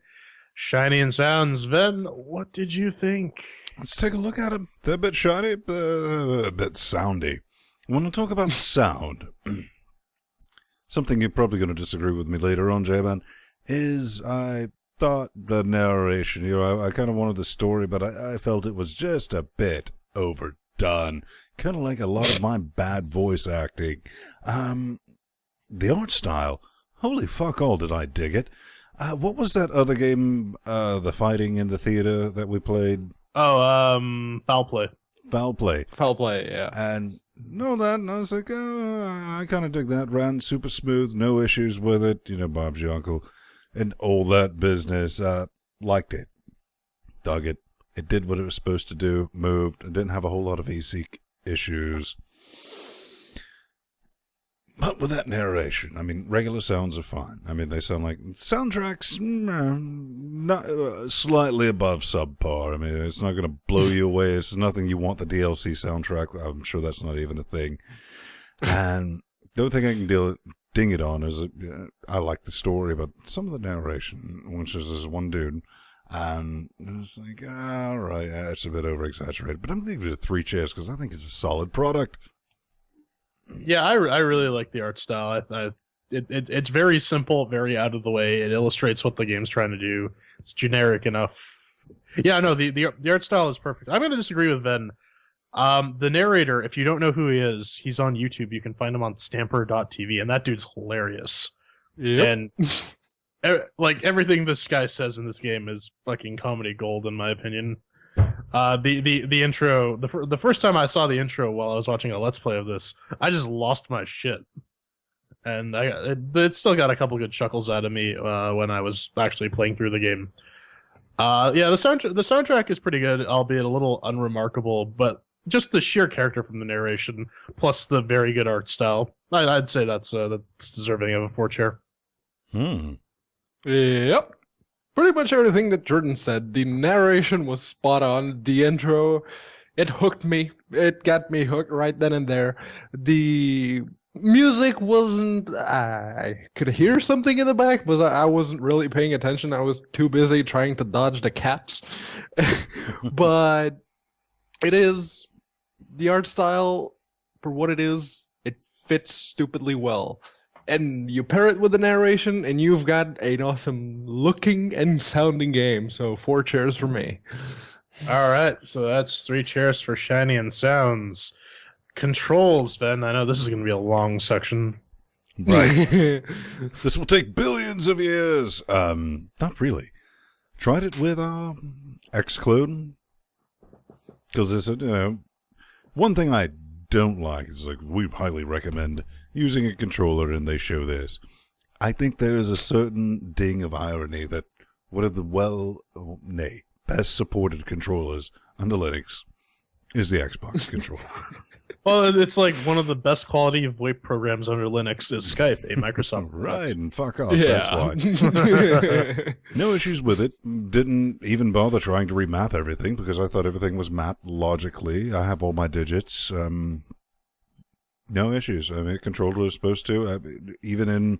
B: Shiny and Sounds. Ven, what did you think?
A: Let's take a look at them. They're a bit shiny, a bit soundy. When I talk about sound, something you're probably going to disagree with me later on, J-Man, is I thought the narration, I kind of wanted the story, but I felt it was just a bit overdone. Kind of like a lot of my bad voice acting. The art style, holy fuck all did I dig it. What was that other game, the fighting in the theater that we played?
B: Oh, Foul Play.
A: Foul Play.
C: Foul Play, yeah.
A: And and I was like, I kind of dig that. Ran super smooth, no issues with it. Bob's your uncle and all that business. Liked it. Dug it. It did what it was supposed to do. Moved. It didn't have a whole lot of EC issues. But with that narration, I mean, regular sounds are fine. I mean, they sound like soundtracks, not slightly above subpar. I mean, it's not going to blow you away. It's nothing you want the DLC soundtrack. I'm sure that's not even a thing. And the only thing I can ding it on is I like the story, but some of the narration, which is this one dude, and it's like, all right, it's a bit over-exaggerated. But I'm going to give it 3 chairs because I think it's a solid product.
B: Yeah, I really like the art style. It's very simple, very out of the way. It illustrates what the game's trying to do. It's generic enough. Yeah, no, the art style is perfect. I'm going to disagree with Ven. The narrator, if you don't know who he is, he's on YouTube. You can find him on stamper.tv, and that dude's hilarious.
C: Yep.
B: And like everything this guy says in this game is fucking comedy gold, in my opinion. The intro, the first time I saw the intro while I was watching a Let's Play of this, I just lost my shit. And it still got a couple good chuckles out of me when I was actually playing through the game. Yeah, the soundtrack is pretty good, albeit a little unremarkable, but just the sheer character from the narration, plus the very good art style, I'd say that's deserving of a 4 chair.
C: Yep. Pretty much everything that Jordan said. The narration was spot on. The intro, it hooked me. It got me hooked right then and there. The music wasn't... I could hear something in the back, but I wasn't really paying attention. I was too busy trying to dodge the cats. But it is... The art style, for what it is, it fits stupidly well. And you pair it with the narration, and you've got an awesome looking and sounding game. So 4 chairs for me.
B: All right, so that's 3 chairs for Shiny and Sounds. Controls, Ben. I know this is going to be a long section.
A: Right. This will take billions of years. Not really. Tried it with Xclone. Because it's one thing I don't like is we highly recommend using a controller and they show this. I think there is a certain ding of irony that one of the best supported controllers under Linux is the Xbox controller.
B: Well, it's like one of the best quality of VoIP programs under Linux is Skype, a Microsoft product.
A: Right, and fuck off, that's why. No issues with it. Didn't even bother trying to remap everything because I thought everything was mapped logically. I have all my digits. No issues. I mean, controller is supposed to. Even in,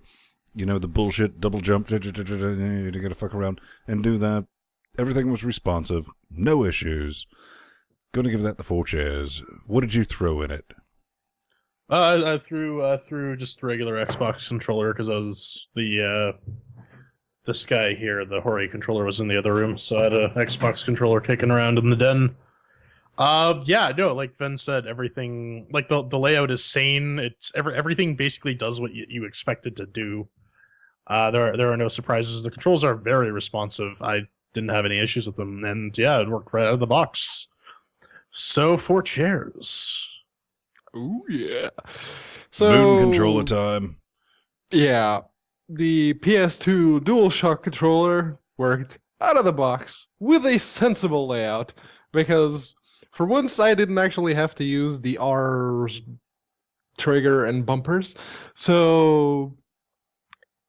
A: the bullshit double jump, you gotta fuck around and do that. Everything was responsive. No issues. Going to give that the 4 chairs. What did you throw in it?
B: I threw just regular Xbox controller because I was this guy here, the Hori controller, was in the other room, so I had a Xbox controller kicking around in the den. Like Ben said, everything, like the layout is sane. It's everything basically does what you expect it to do. There are no surprises. The controls are very responsive. I didn't have any issues with them, and it worked right out of the box. So 4 chairs.
C: Ooh, yeah. So,
A: Moon controller time.
C: Yeah. The PS2 DualShock controller worked out of the box with a sensible layout because for once I didn't actually have to use the R trigger and bumpers. So,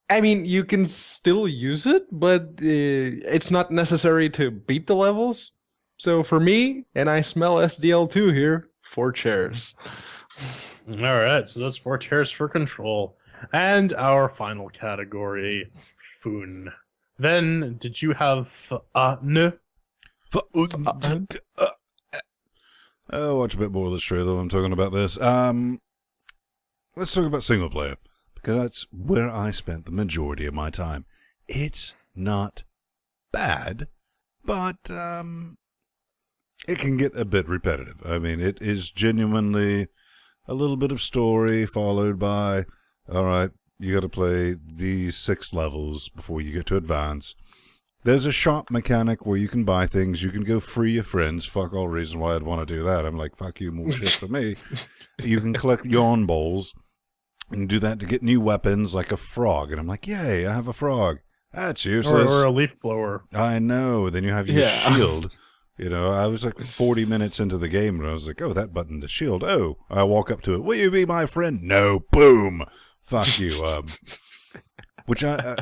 C: I mean, you can still use it, but it's not necessary to beat the levels. So for me, and I smell SDL2 here, 4 chairs.
B: All right, so that's 4 chairs for control. And our final category, Foon. Then, did you have N?
A: Oh, watch a bit more of this trailer. I'm talking about this. Let's talk about single player, because that's where I spent the majority of my time. It's not bad, but it can get a bit repetitive. I mean, it is genuinely a little bit of story followed by, all right, you got to play these 6 levels before you get to advance. There's a shop mechanic where you can buy things. You can go free your friends. Fuck all reason why I'd want to do that. I'm like, fuck you, more shit for me. You can collect yawn bowls and do that to get new weapons like a frog. And I'm like, yay, I have a frog. That's useless.
B: Or a leaf blower.
A: I know. Then you have your shield. I was like 40 minutes into the game and I was like, oh, that button to shield. Oh, I walk up to it. Will you be my friend? No. Boom. Fuck you. Which I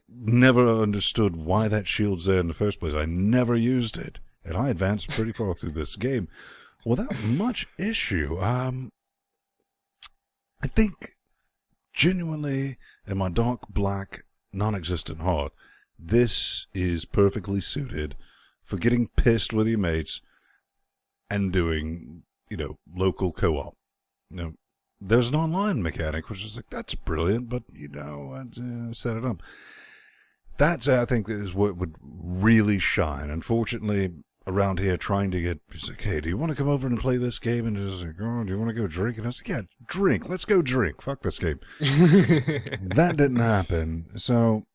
A: never understood why that shield's there in the first place. I never used it. And I advanced pretty far through this game without much issue. I think genuinely in my dark, black, non-existent heart, this is perfectly suited for getting pissed with your mates and doing, local co-op. There's an online mechanic, which is like, that's brilliant, but, set it up. That's, I think, is what would really shine. Unfortunately, around here, trying to get, he's like, hey, do you want to come over and play this game? And he's like, oh, do you want to go drink? And I was like, yeah, drink. Let's go drink. Fuck this game. That didn't happen. So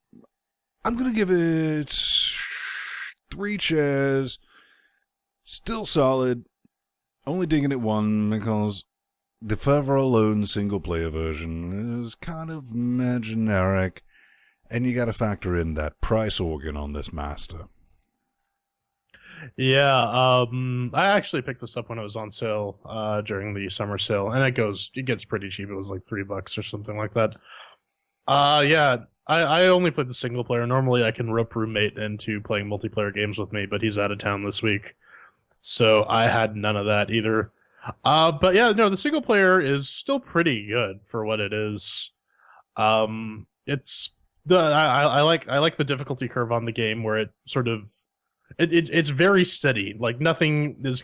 A: I'm going to give it 3 chairs, still solid, only digging it 1 because the Forever Alone single-player version is kind of generic, and you got to factor in that price organ on this master.
B: Yeah, I actually picked this up when it was on sale during the summer sale, and it gets pretty cheap. It was like $3 or something like that. I only played the single player. Normally I can rope roommate into playing multiplayer games with me, but he's out of town this week. So I had none of that either. The single player is still pretty good for what it is. I like the difficulty curve on the game where it sort of it's very steady. Like nothing is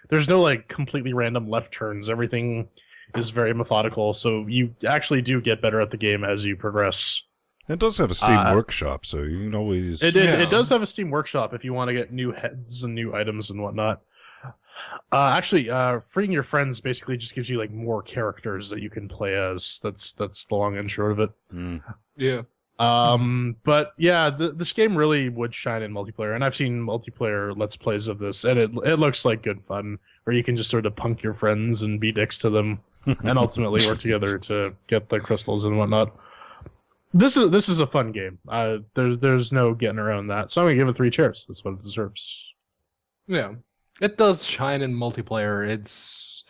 B: there's no like completely random left turns. Everything is very methodical, so you actually do get better at the game as you progress.
A: It does have a Steam Workshop, so you can always...
B: It does have a Steam Workshop if you want to get new heads and new items and whatnot. Freeing your friends basically just gives you like more characters that you can play as. That's the long and short of it.
A: Mm.
C: Yeah.
B: This game really would shine in multiplayer, and I've seen multiplayer Let's Plays of this, and it looks like good fun, where you can just sort of punk your friends and be dicks to them. and ultimately work together to get the crystals and whatnot. This is a fun game. There's no getting around that. So I'm gonna give it 3 chairs. That's what it deserves.
C: Yeah, it does shine in multiplayer. It's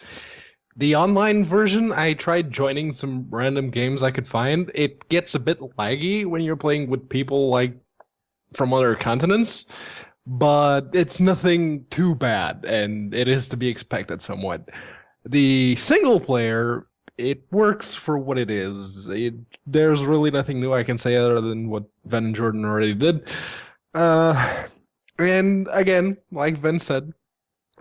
C: the online version. I tried joining some random games I could find. It gets a bit laggy when you're playing with people like from other continents, but it's nothing too bad, and it is to be expected somewhat. The single player, it works for what it is. There's really nothing new I can say other than what Ven and Jordan already did. And again, like Ven said,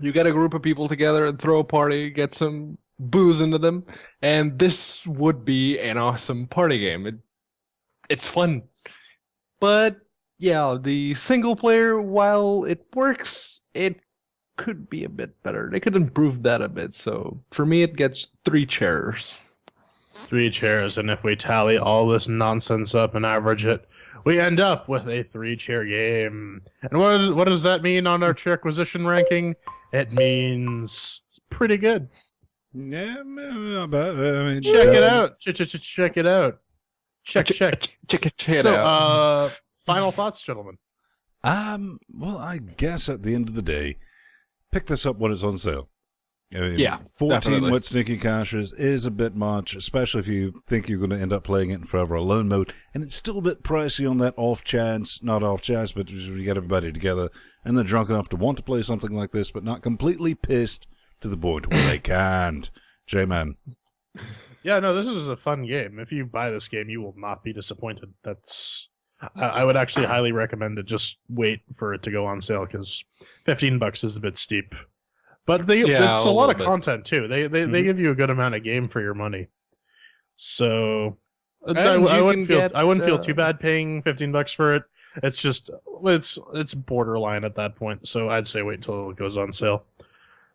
C: you get a group of people together and throw a party, get some booze into them, and this would be an awesome party game. It's fun. But yeah, the single player, while it works, it could be a bit better. They could improve that a bit. So for me, it gets 3 chairs.
B: 3 chairs, and if we tally all this nonsense up and average it, we end up with a 3-chair game. And what does that mean on our Chairquisition ranking? It means it's pretty good.
A: Yeah, but
B: Check it out. Check it out. Check it
C: So,
B: out. Final thoughts, gentlemen.
A: Well, I guess at the end of the day, pick this up when it's on sale. I mean,
C: Yeah,
A: 14
C: definitely.
A: wet sneaky caches is a bit much, especially if you think you're going to end up playing it in Forever Alone mode, and it's still a bit pricey on that off chance, not off chance, but you get everybody together, and they're drunk enough to want to play something like this, but not completely pissed to the point where they can't. J-Man.
B: Yeah, no, this is a fun game. If you buy this game, you will not be disappointed. I would actually highly recommend it. Just wait for it to go on sale, because $15 is a bit steep. But it's a lot of content too. They give you a good amount of game for your money. So I wouldn't feel too bad paying $15 for it. It's just it's borderline at that point. So I'd say wait until it goes on sale.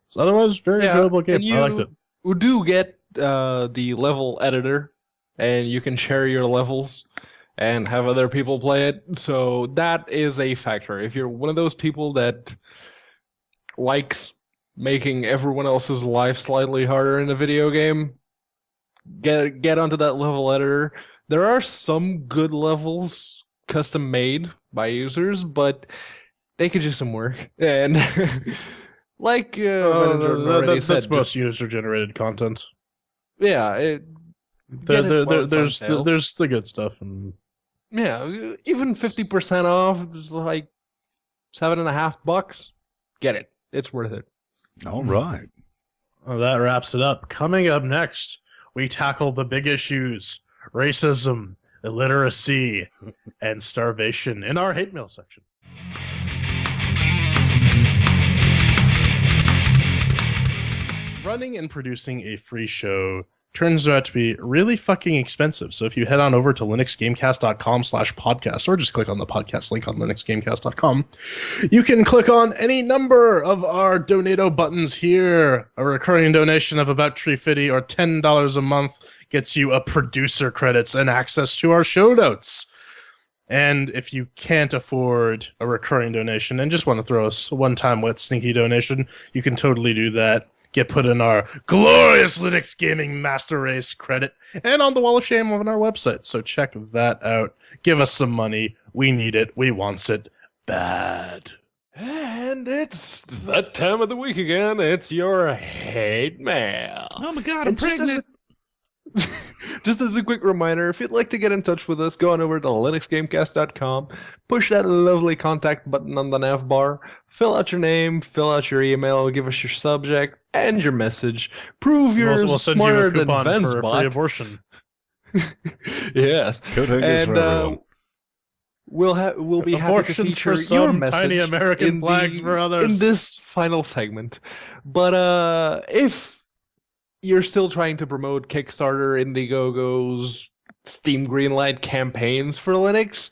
B: So otherwise, very enjoyable game. I liked it.
C: You do get the level editor, and you can share your levels and have other people play it. So that is a factor. If you're one of those people that likes making everyone else's life slightly harder in a video game, get onto that level editor. There are some good levels custom made by users, but they could use some work. And like
B: that's most user generated content.
C: Yeah,
B: there's the good stuff, and
C: yeah, even 50% off is like $7.50. Get it. It's worth it.
A: All right.
B: Well, that wraps it up. Coming up next, we tackle the big issues: racism, illiteracy, and starvation in our hate mail section. Running and producing a free show turns out to be really fucking expensive. So if you head on over to linuxgamecast.com/podcast, or just click on the podcast link on linuxgamecast.com, you can click on any number of our donato buttons here. A recurring donation of about $3.50 or $10 a month gets you a producer credits and access to our show notes. And if you can't afford a recurring donation and just want to throw us a one-time wet sneaky donation, you can totally do that. Get put in our glorious Linux Gaming Master Race credit and on the Wall of Shame on our website. So check that out. Give us some money. We need it. We wants it bad.
C: And it's that time of the week again. It's your hate mail.
A: Oh my god, I'm pregnant.
C: Just as a quick reminder, if you'd like to get in touch with us, go on over to linuxgamecast.com, push that lovely contact button on the nav bar, fill out your name, fill out your email, give us your subject and your message. Prove you're
B: We'll send you
C: smarter
B: a
C: than
B: coupon
C: Ven's
B: for a
C: bot.
B: free abortion.
C: Yes.
A: Coat hangers for everyone.
C: We'll be happy to
B: Abortions
C: feature
B: for
C: your
B: some,
C: message
B: tiny American flags for others.
C: in this final segment. But if you're still trying to promote Kickstarter, Indiegogo's, Steam Greenlight campaigns for Linux,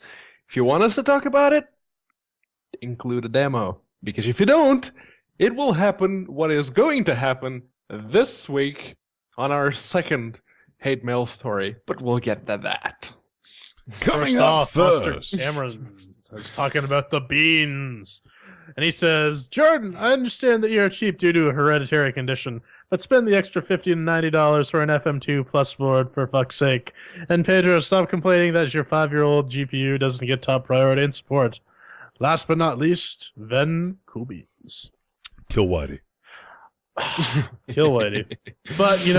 C: if you want us to talk about it, include a demo. Because if you don't, it will happen what is going to happen this week on our second hate mail story. But we'll get to that.
A: Coming
B: First
A: up
B: off, Monster
A: first.
B: Cameron is talking about the beans. And he says, Jordan, I understand that you're cheap due to a hereditary condition, but spend the extra $50 to $90 for an FM2 Plus board for fuck's sake. And Pedro, stop complaining that your 5-year-old GPU doesn't get top priority in support. Last but not least, Ven Kubies.
A: Kill Whitey.
B: Kill Whitey. But you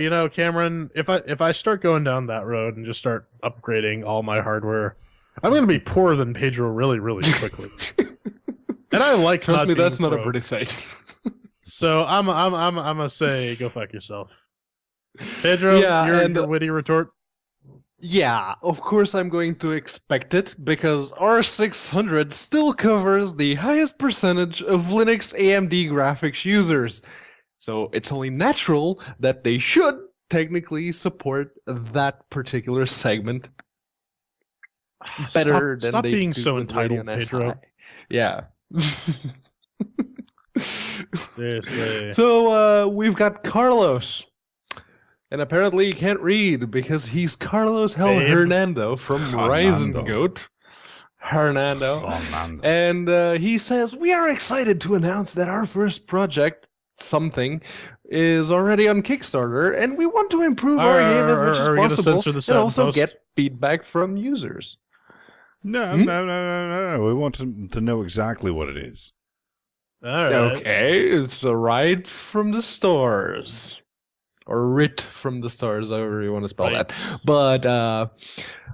B: know, Cameron, if I start going down that road and just start upgrading all my hardware, I'm going to be poorer than Pedro really, really quickly. And I like
C: Trust me, that's not a
B: broke.
C: pretty thing.
B: So I'm gonna say go fuck yourself. Pedro, your witty retort.
C: Yeah, of course I'm going to expect it, because R600 still covers the highest percentage of Linux AMD graphics users. So it's only natural that they should technically support that particular segment better than
B: stop
C: they
B: being
C: do
B: so
C: with
B: entitled,
C: Radeon SI.
B: Pedro.
C: Yeah.
B: Seriously.
C: So we've got Carlos. And apparently he can't read because he's Carlos Hernando from Risengoat. Hernando. And he says, we are excited to announce that our first project, something, is already on Kickstarter, and we want to improve our game as much as possible and also get feedback from users.
A: No. We want to know exactly what it is.
B: All right.
C: Okay, it's the right from the stores. Or writ from the stars, however you want to spell that. But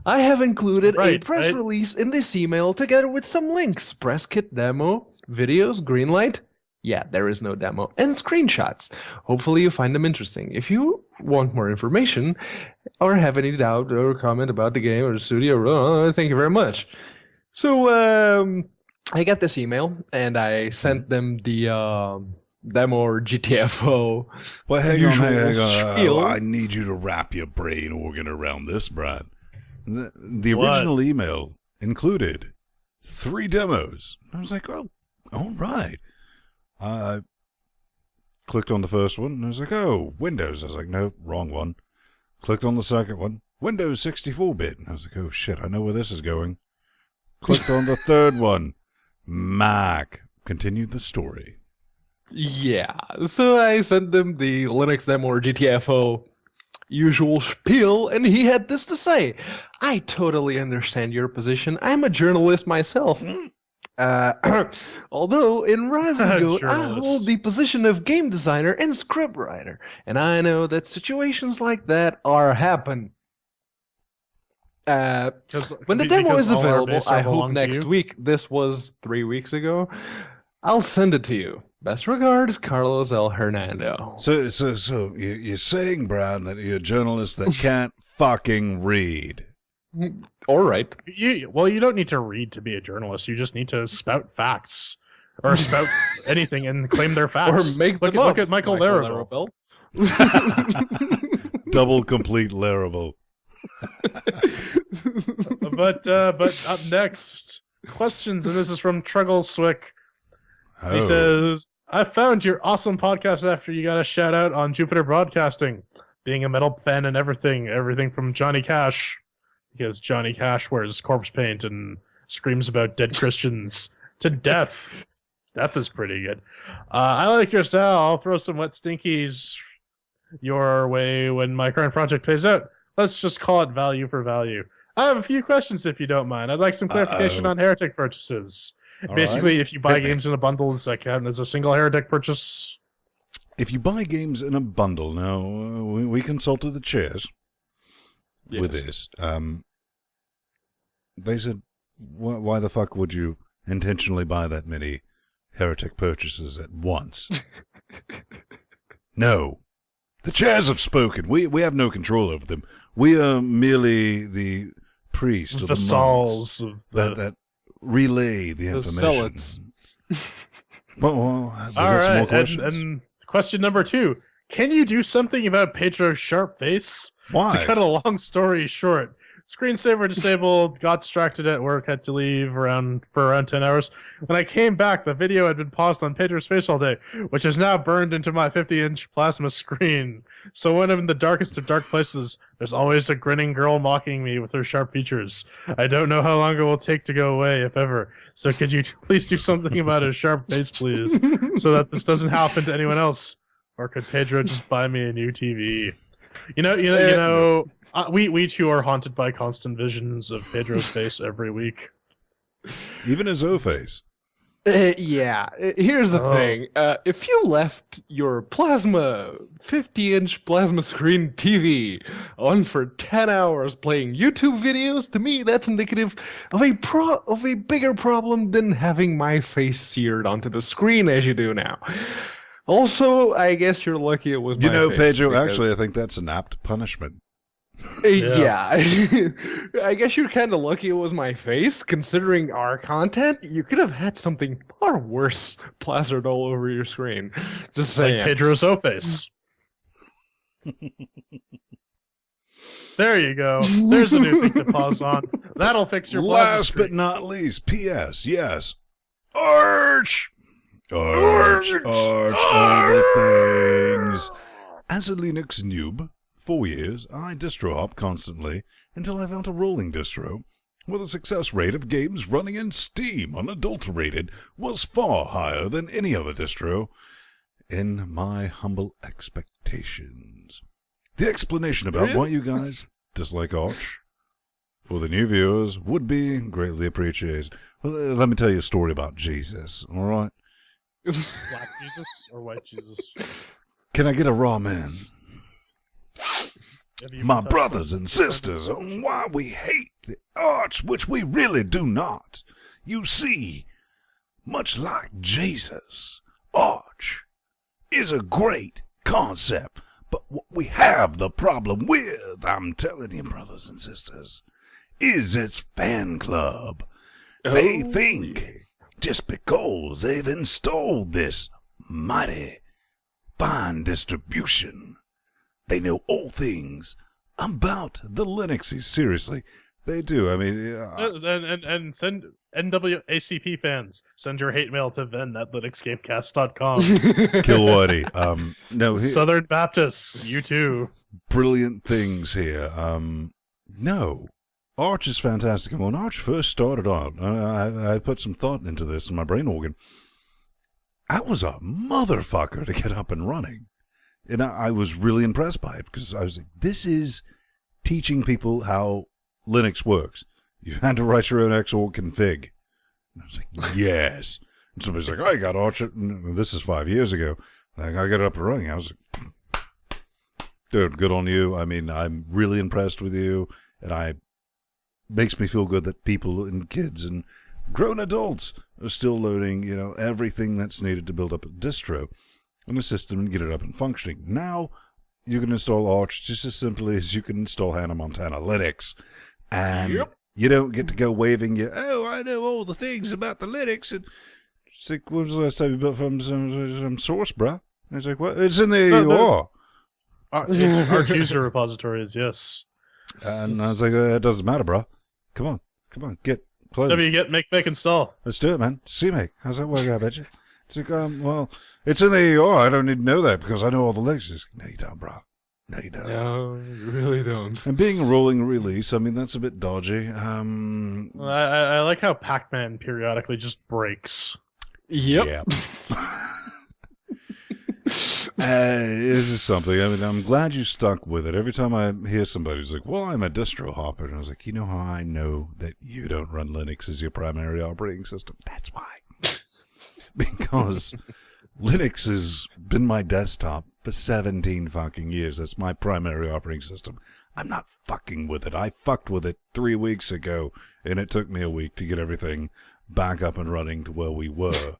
C: I have included a press release in this email together with some links. Press kit demo, videos, greenlight. Yeah, there is no demo. And screenshots. Hopefully you find them interesting. If you want more information or have any doubt or comment about the game or the studio, thank you very much. So I got this email and I sent them the demo or GTFO.
A: Well, hang on. I need you to wrap your brain organ around this, Brad. The original email included 3 demos. I was like, oh, all right. I clicked on the first one, and I was like, oh, Windows. I was like, no, wrong one. Clicked on the second one, Windows 64-bit. And I was like, oh, shit, I know where this is going. Clicked on the third one, Mac. Continued the story.
C: Yeah, so I sent them the Linux demo or GTFO usual spiel, and he had this to say. I totally understand your position. I'm a journalist myself. Although in Risengoat, I hold the position of game designer and scriptwriter, and I know that situations like that are happen. When the demo is available, I hope next week. This was 3 weeks ago. I'll send it to you. Best regards, Carlos L. Hernando.
A: So you're saying, Brad, that you're a journalist that can't fucking read.
C: All right.
B: You don't need to read to be a journalist. You just need to spout facts. Or spout anything and claim they're facts.
C: Or make them up.
B: Look at Michael Larabel.
A: Double complete Larabel.
B: But up next, questions, and this is from Truggle Swick. Oh. He says, I found your awesome podcast after you got a shout out on Jupiter Broadcasting. Being a metal fan and everything from Johnny Cash, because Johnny Cash wears corpse paint and screams about dead Christians to death. Death is pretty good. I like your style. I'll throw some wet stinkies your way when my current project pays out. Let's just call it value for value. I have a few questions if you don't mind. I'd like some clarification on Heretic purchases. Basically, if you buy games in a bundle, does that count as a single Heretic purchase?
A: If you buy games in a bundle, now, we consulted the chairs with this. They said, why the fuck would you intentionally buy that many Heretic purchases at once? No. The chairs have spoken. We have no control over them. We are merely the priest or the
B: souls
A: that relay the information. Well,
B: all right. More questions? And question number 2: can you do something about Pedro's sharp face?
A: Why?
B: To cut a long story short, Screensaver disabled, got distracted at work, had to leave for around 10 hours. When I came back, the video had been paused on Pedro's face all day, which is now burned into my 50-inch plasma screen. So when I'm in the darkest of dark places, there's always a grinning girl mocking me with her sharp features. I don't know how long it will take to go away, if ever. So could you please do something about his sharp face, please, so that this doesn't happen to anyone else? Or could Pedro just buy me a new TV? We too are haunted by constant visions of Pedro's face every week.
A: Even his O face.
C: Yeah. Here's the thing. If you left your 50-inch plasma screen TV on for 10 hours playing YouTube videos, to me that's indicative of a bigger problem than having my face seared onto the screen as you do now. Also, I guess you're lucky it was my face.
A: Pedro, actually, I think that's an apt punishment.
C: Yeah. I guess you're kind of lucky it was my face, considering our content. You could have had something far worse plastered all over your screen. Just saying.
B: Like Pedro's O-face. There you go. There's a new thing to pause on. That'll fix your
A: Last but not least, P.S. Yes. Arch, all the things. As a Linux noob, 4 years, I distro hop constantly until I found a rolling distro where the success rate of games running in Steam unadulterated was far higher than any other distro in my humble expectations. The explanation about why you guys dislike Arch for the new viewers would be greatly appreciated. Well, let me tell you a story about Jesus, all right?
B: Black Jesus or white Jesus?
A: Can I get a raw man? My brothers and sisters, on why we hate the Arch, which we really do not. You see, much like Jesus, Arch is a great concept, but what we have the problem with, I'm telling you, brothers and sisters, is its fan club. They think just because they've installed this mighty fine distribution, they know all things about the Linuxes. Seriously, they do. I mean,
B: and send NWACP fans, send your hate mail to ven@linuxgamecast.com.
A: Kill Whitey. No,
B: Southern Baptists, you too.
A: Brilliant things here. No, Arch is fantastic. And when Arch first started on, I put some thought into this in my brain organ. I was a motherfucker to get up and running. And I was really impressed by it because I was like, this is teaching people how Linux works. You had to write your own XOR config. And I was like, yes. And somebody's like, I got Arch. This is 5 years ago. Like, I got it up and running. I was like, dude, good on you. I mean, I'm really impressed with you. And makes me feel good that people and kids and grown adults are still loading, everything that's needed to build up a distro in a system and get it up and functioning. Now, you can install Arch just as simply as you can install Hannah Montana Linux. And you don't get to go waving I know all the things about the Linux. And it's like, when was the last time you built from some source, bruh? And it's like, what? It's in there you are.
B: Arch user repositories, yes.
A: And I was like, it doesn't matter, bruh. Come on, get close.
B: Make install.
A: Let's do it, man. CMake. How's that work out, betcha? It's like, well, it's in there you are. I don't need to know that because I know all the Linuxes. No, you don't, bro. No, you don't.
C: No, you really don't.
A: And being a rolling release, I mean, that's a bit dodgy.
B: I like how Pac-Man periodically just breaks.
C: Yep.
A: This is something. I mean, I'm glad you stuck with it. Every time I hear somebody who's like, well, I'm a distro hopper, and I was like, you know how I know that you don't run Linux as your primary operating system? That's why. Because Linux has been my desktop for 17 fucking years. That's my primary operating system. I'm not fucking with it. I fucked with it 3 weeks ago, and it took me a week to get everything back up and running to where we were.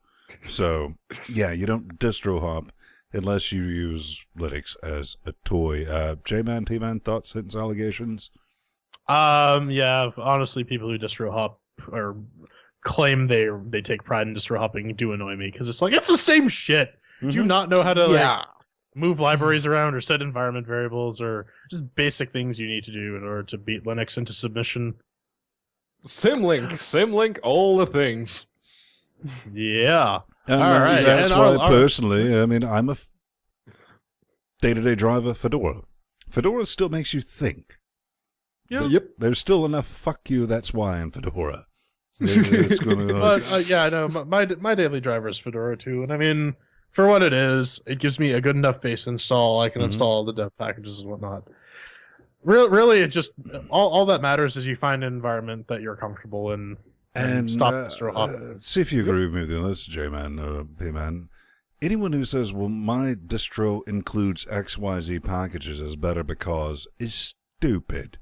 A: So, yeah, you don't distro hop unless you use Linux as a toy. J-Man, P-Man, thoughts, hints, allegations?
B: Yeah, honestly, people who distro hop or claim they take pride in distro hopping do annoy me because it's like, it's the same shit. Do you not know how to move libraries around or set environment variables or just basic things you need to do in order to beat Linux into submission.
C: Symlink, all the things.
B: Yeah.
A: And
B: All right.
A: that's
B: And
A: why, personally, I mean, I'm a day-to-day driver Fedora. Fedora still makes you think.
C: Yep.
A: There's still enough fuck you, that's why in Fedora. It's gonna,
B: But yeah, I know my daily driver is Fedora too, and I mean, for what it is, it gives me a good enough base install. I can install the dev packages and whatnot. Really, it just all that matters is you find an environment that you're comfortable in and stop distro hopping.
A: See if you agree with me on this, J-Man, P-Man. Anyone who says, well, my distro includes XYZ packages is better because is stupid.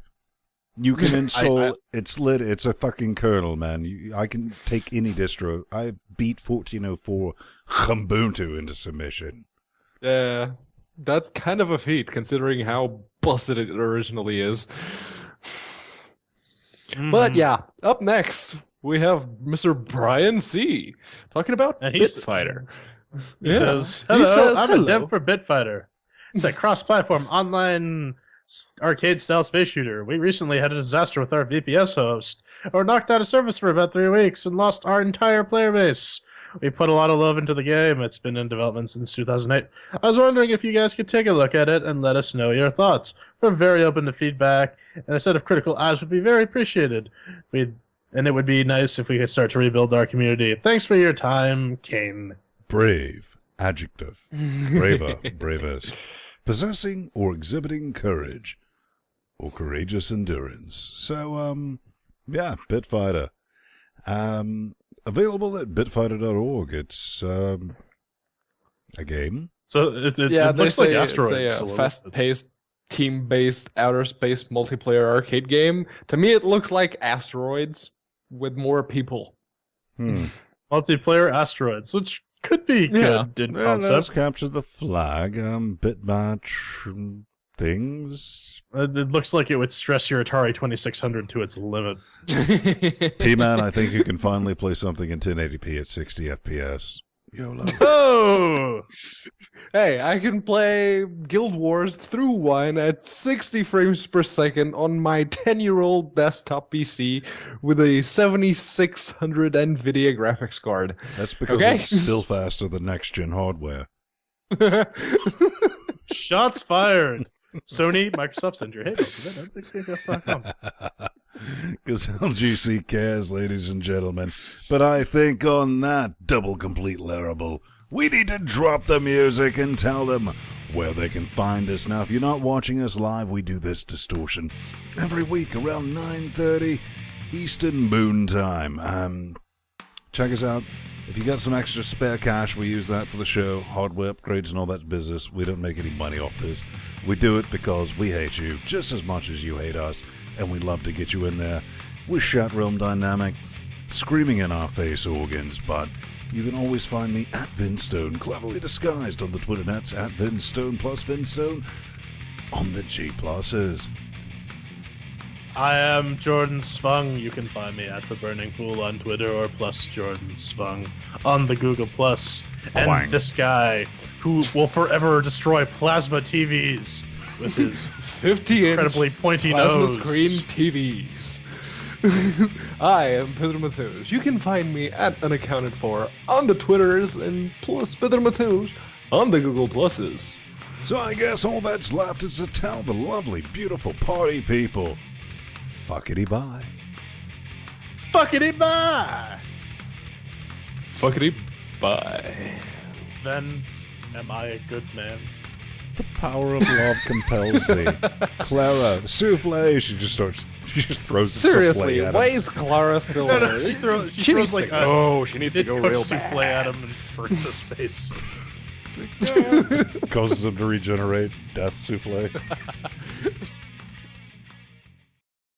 A: You can install, it's a fucking kernel, man. I can take any distro. I beat 1404 Ubuntu into submission.
C: Yeah, that's kind of a feat considering how busted it originally is. But yeah, up next we have Mr. Brian C. talking about Bitfighter.
B: He says, hello, I'm a dev for Bitfighter. It's a cross-platform online arcade-style space shooter. We recently had a disaster with our VPS host, or knocked out of service for about 3 weeks and lost our entire player base. We put a lot of love into the game. It's been in development since 2008. I was wondering if you guys could take a look at it and let us know your thoughts. We're very open to feedback, and a set of critical eyes would be very appreciated. And it would be nice if we could start to rebuild our community. Thanks for your time, Kane.
A: Brave, adjective. Braver, bravest. Possessing or exhibiting courage or courageous endurance. So, yeah, Bitfighter. Available at bitfighter.org. It's a game.
B: So it looks like Asteroids.
C: It's a fast-paced, team-based, outer space multiplayer arcade game. To me, it looks like Asteroids with more people.
B: Multiplayer Asteroids, which could be good in concept.
A: Let's capture the flag. Bitmatch things.
B: It looks like it would stress your Atari 2600 to its limit.
A: P-Man, I think you can finally play something in 1080p at 60 FPS. YOLO.
B: Oh!
C: Hey, I can play Guild Wars through Wine at 60 frames per second on my 10-year-old desktop PC with a 7600 NVIDIA graphics card.
A: That's because it's still faster than next-gen hardware.
B: Shots fired! Sony, Microsoft, send your hate mail to netflixgamecast.com.
A: Because LGC cares, ladies and gentlemen. But I think on that double complete Larabel, we need to drop the music and tell them where they can find us. Now, if you're not watching us live, we do this distortion every week around 9:30 Eastern Moon Time. Check us out. If you got some extra spare cash, we use that for the show, hardware upgrades and all that business. We don't make any money off this. We do it because we hate you just as much as you hate us, and we'd love to get you in there with Chat Realm Dynamic, screaming in our face organs, but you can always find me at Vinstone, cleverly disguised on the Twitter nets at Vinstone plus Vinstone on the G+s.
B: I am Jordan Svung. You can find me at The Burning Pool on Twitter or plus Jordan Svung on the Google Plus. And this guy who will forever destroy plasma TVs with his
C: 50-inch
B: incredibly pointy
C: plasma
B: nose.
C: screen TVs. I am Pedro Matheus. You can find me at Unaccounted For on the Twitters and plus Pedro Matheus on the Google Pluses.
A: So I guess all that's left is to tell the lovely, beautiful party people, fuckity bye.
B: Fuckity bye!
C: Fuckity bye.
B: Then am I a good man?
A: The power of love compels thee. Clara, souffle. She just throws the
C: Seriously,
A: souffle at
C: why
A: him.
C: is Clara still there?
B: She throws
C: needs
B: like
C: to go. She needs to go real
B: souffle
C: bad.
B: at him and burns his face.
A: Causes him to regenerate. Death souffle.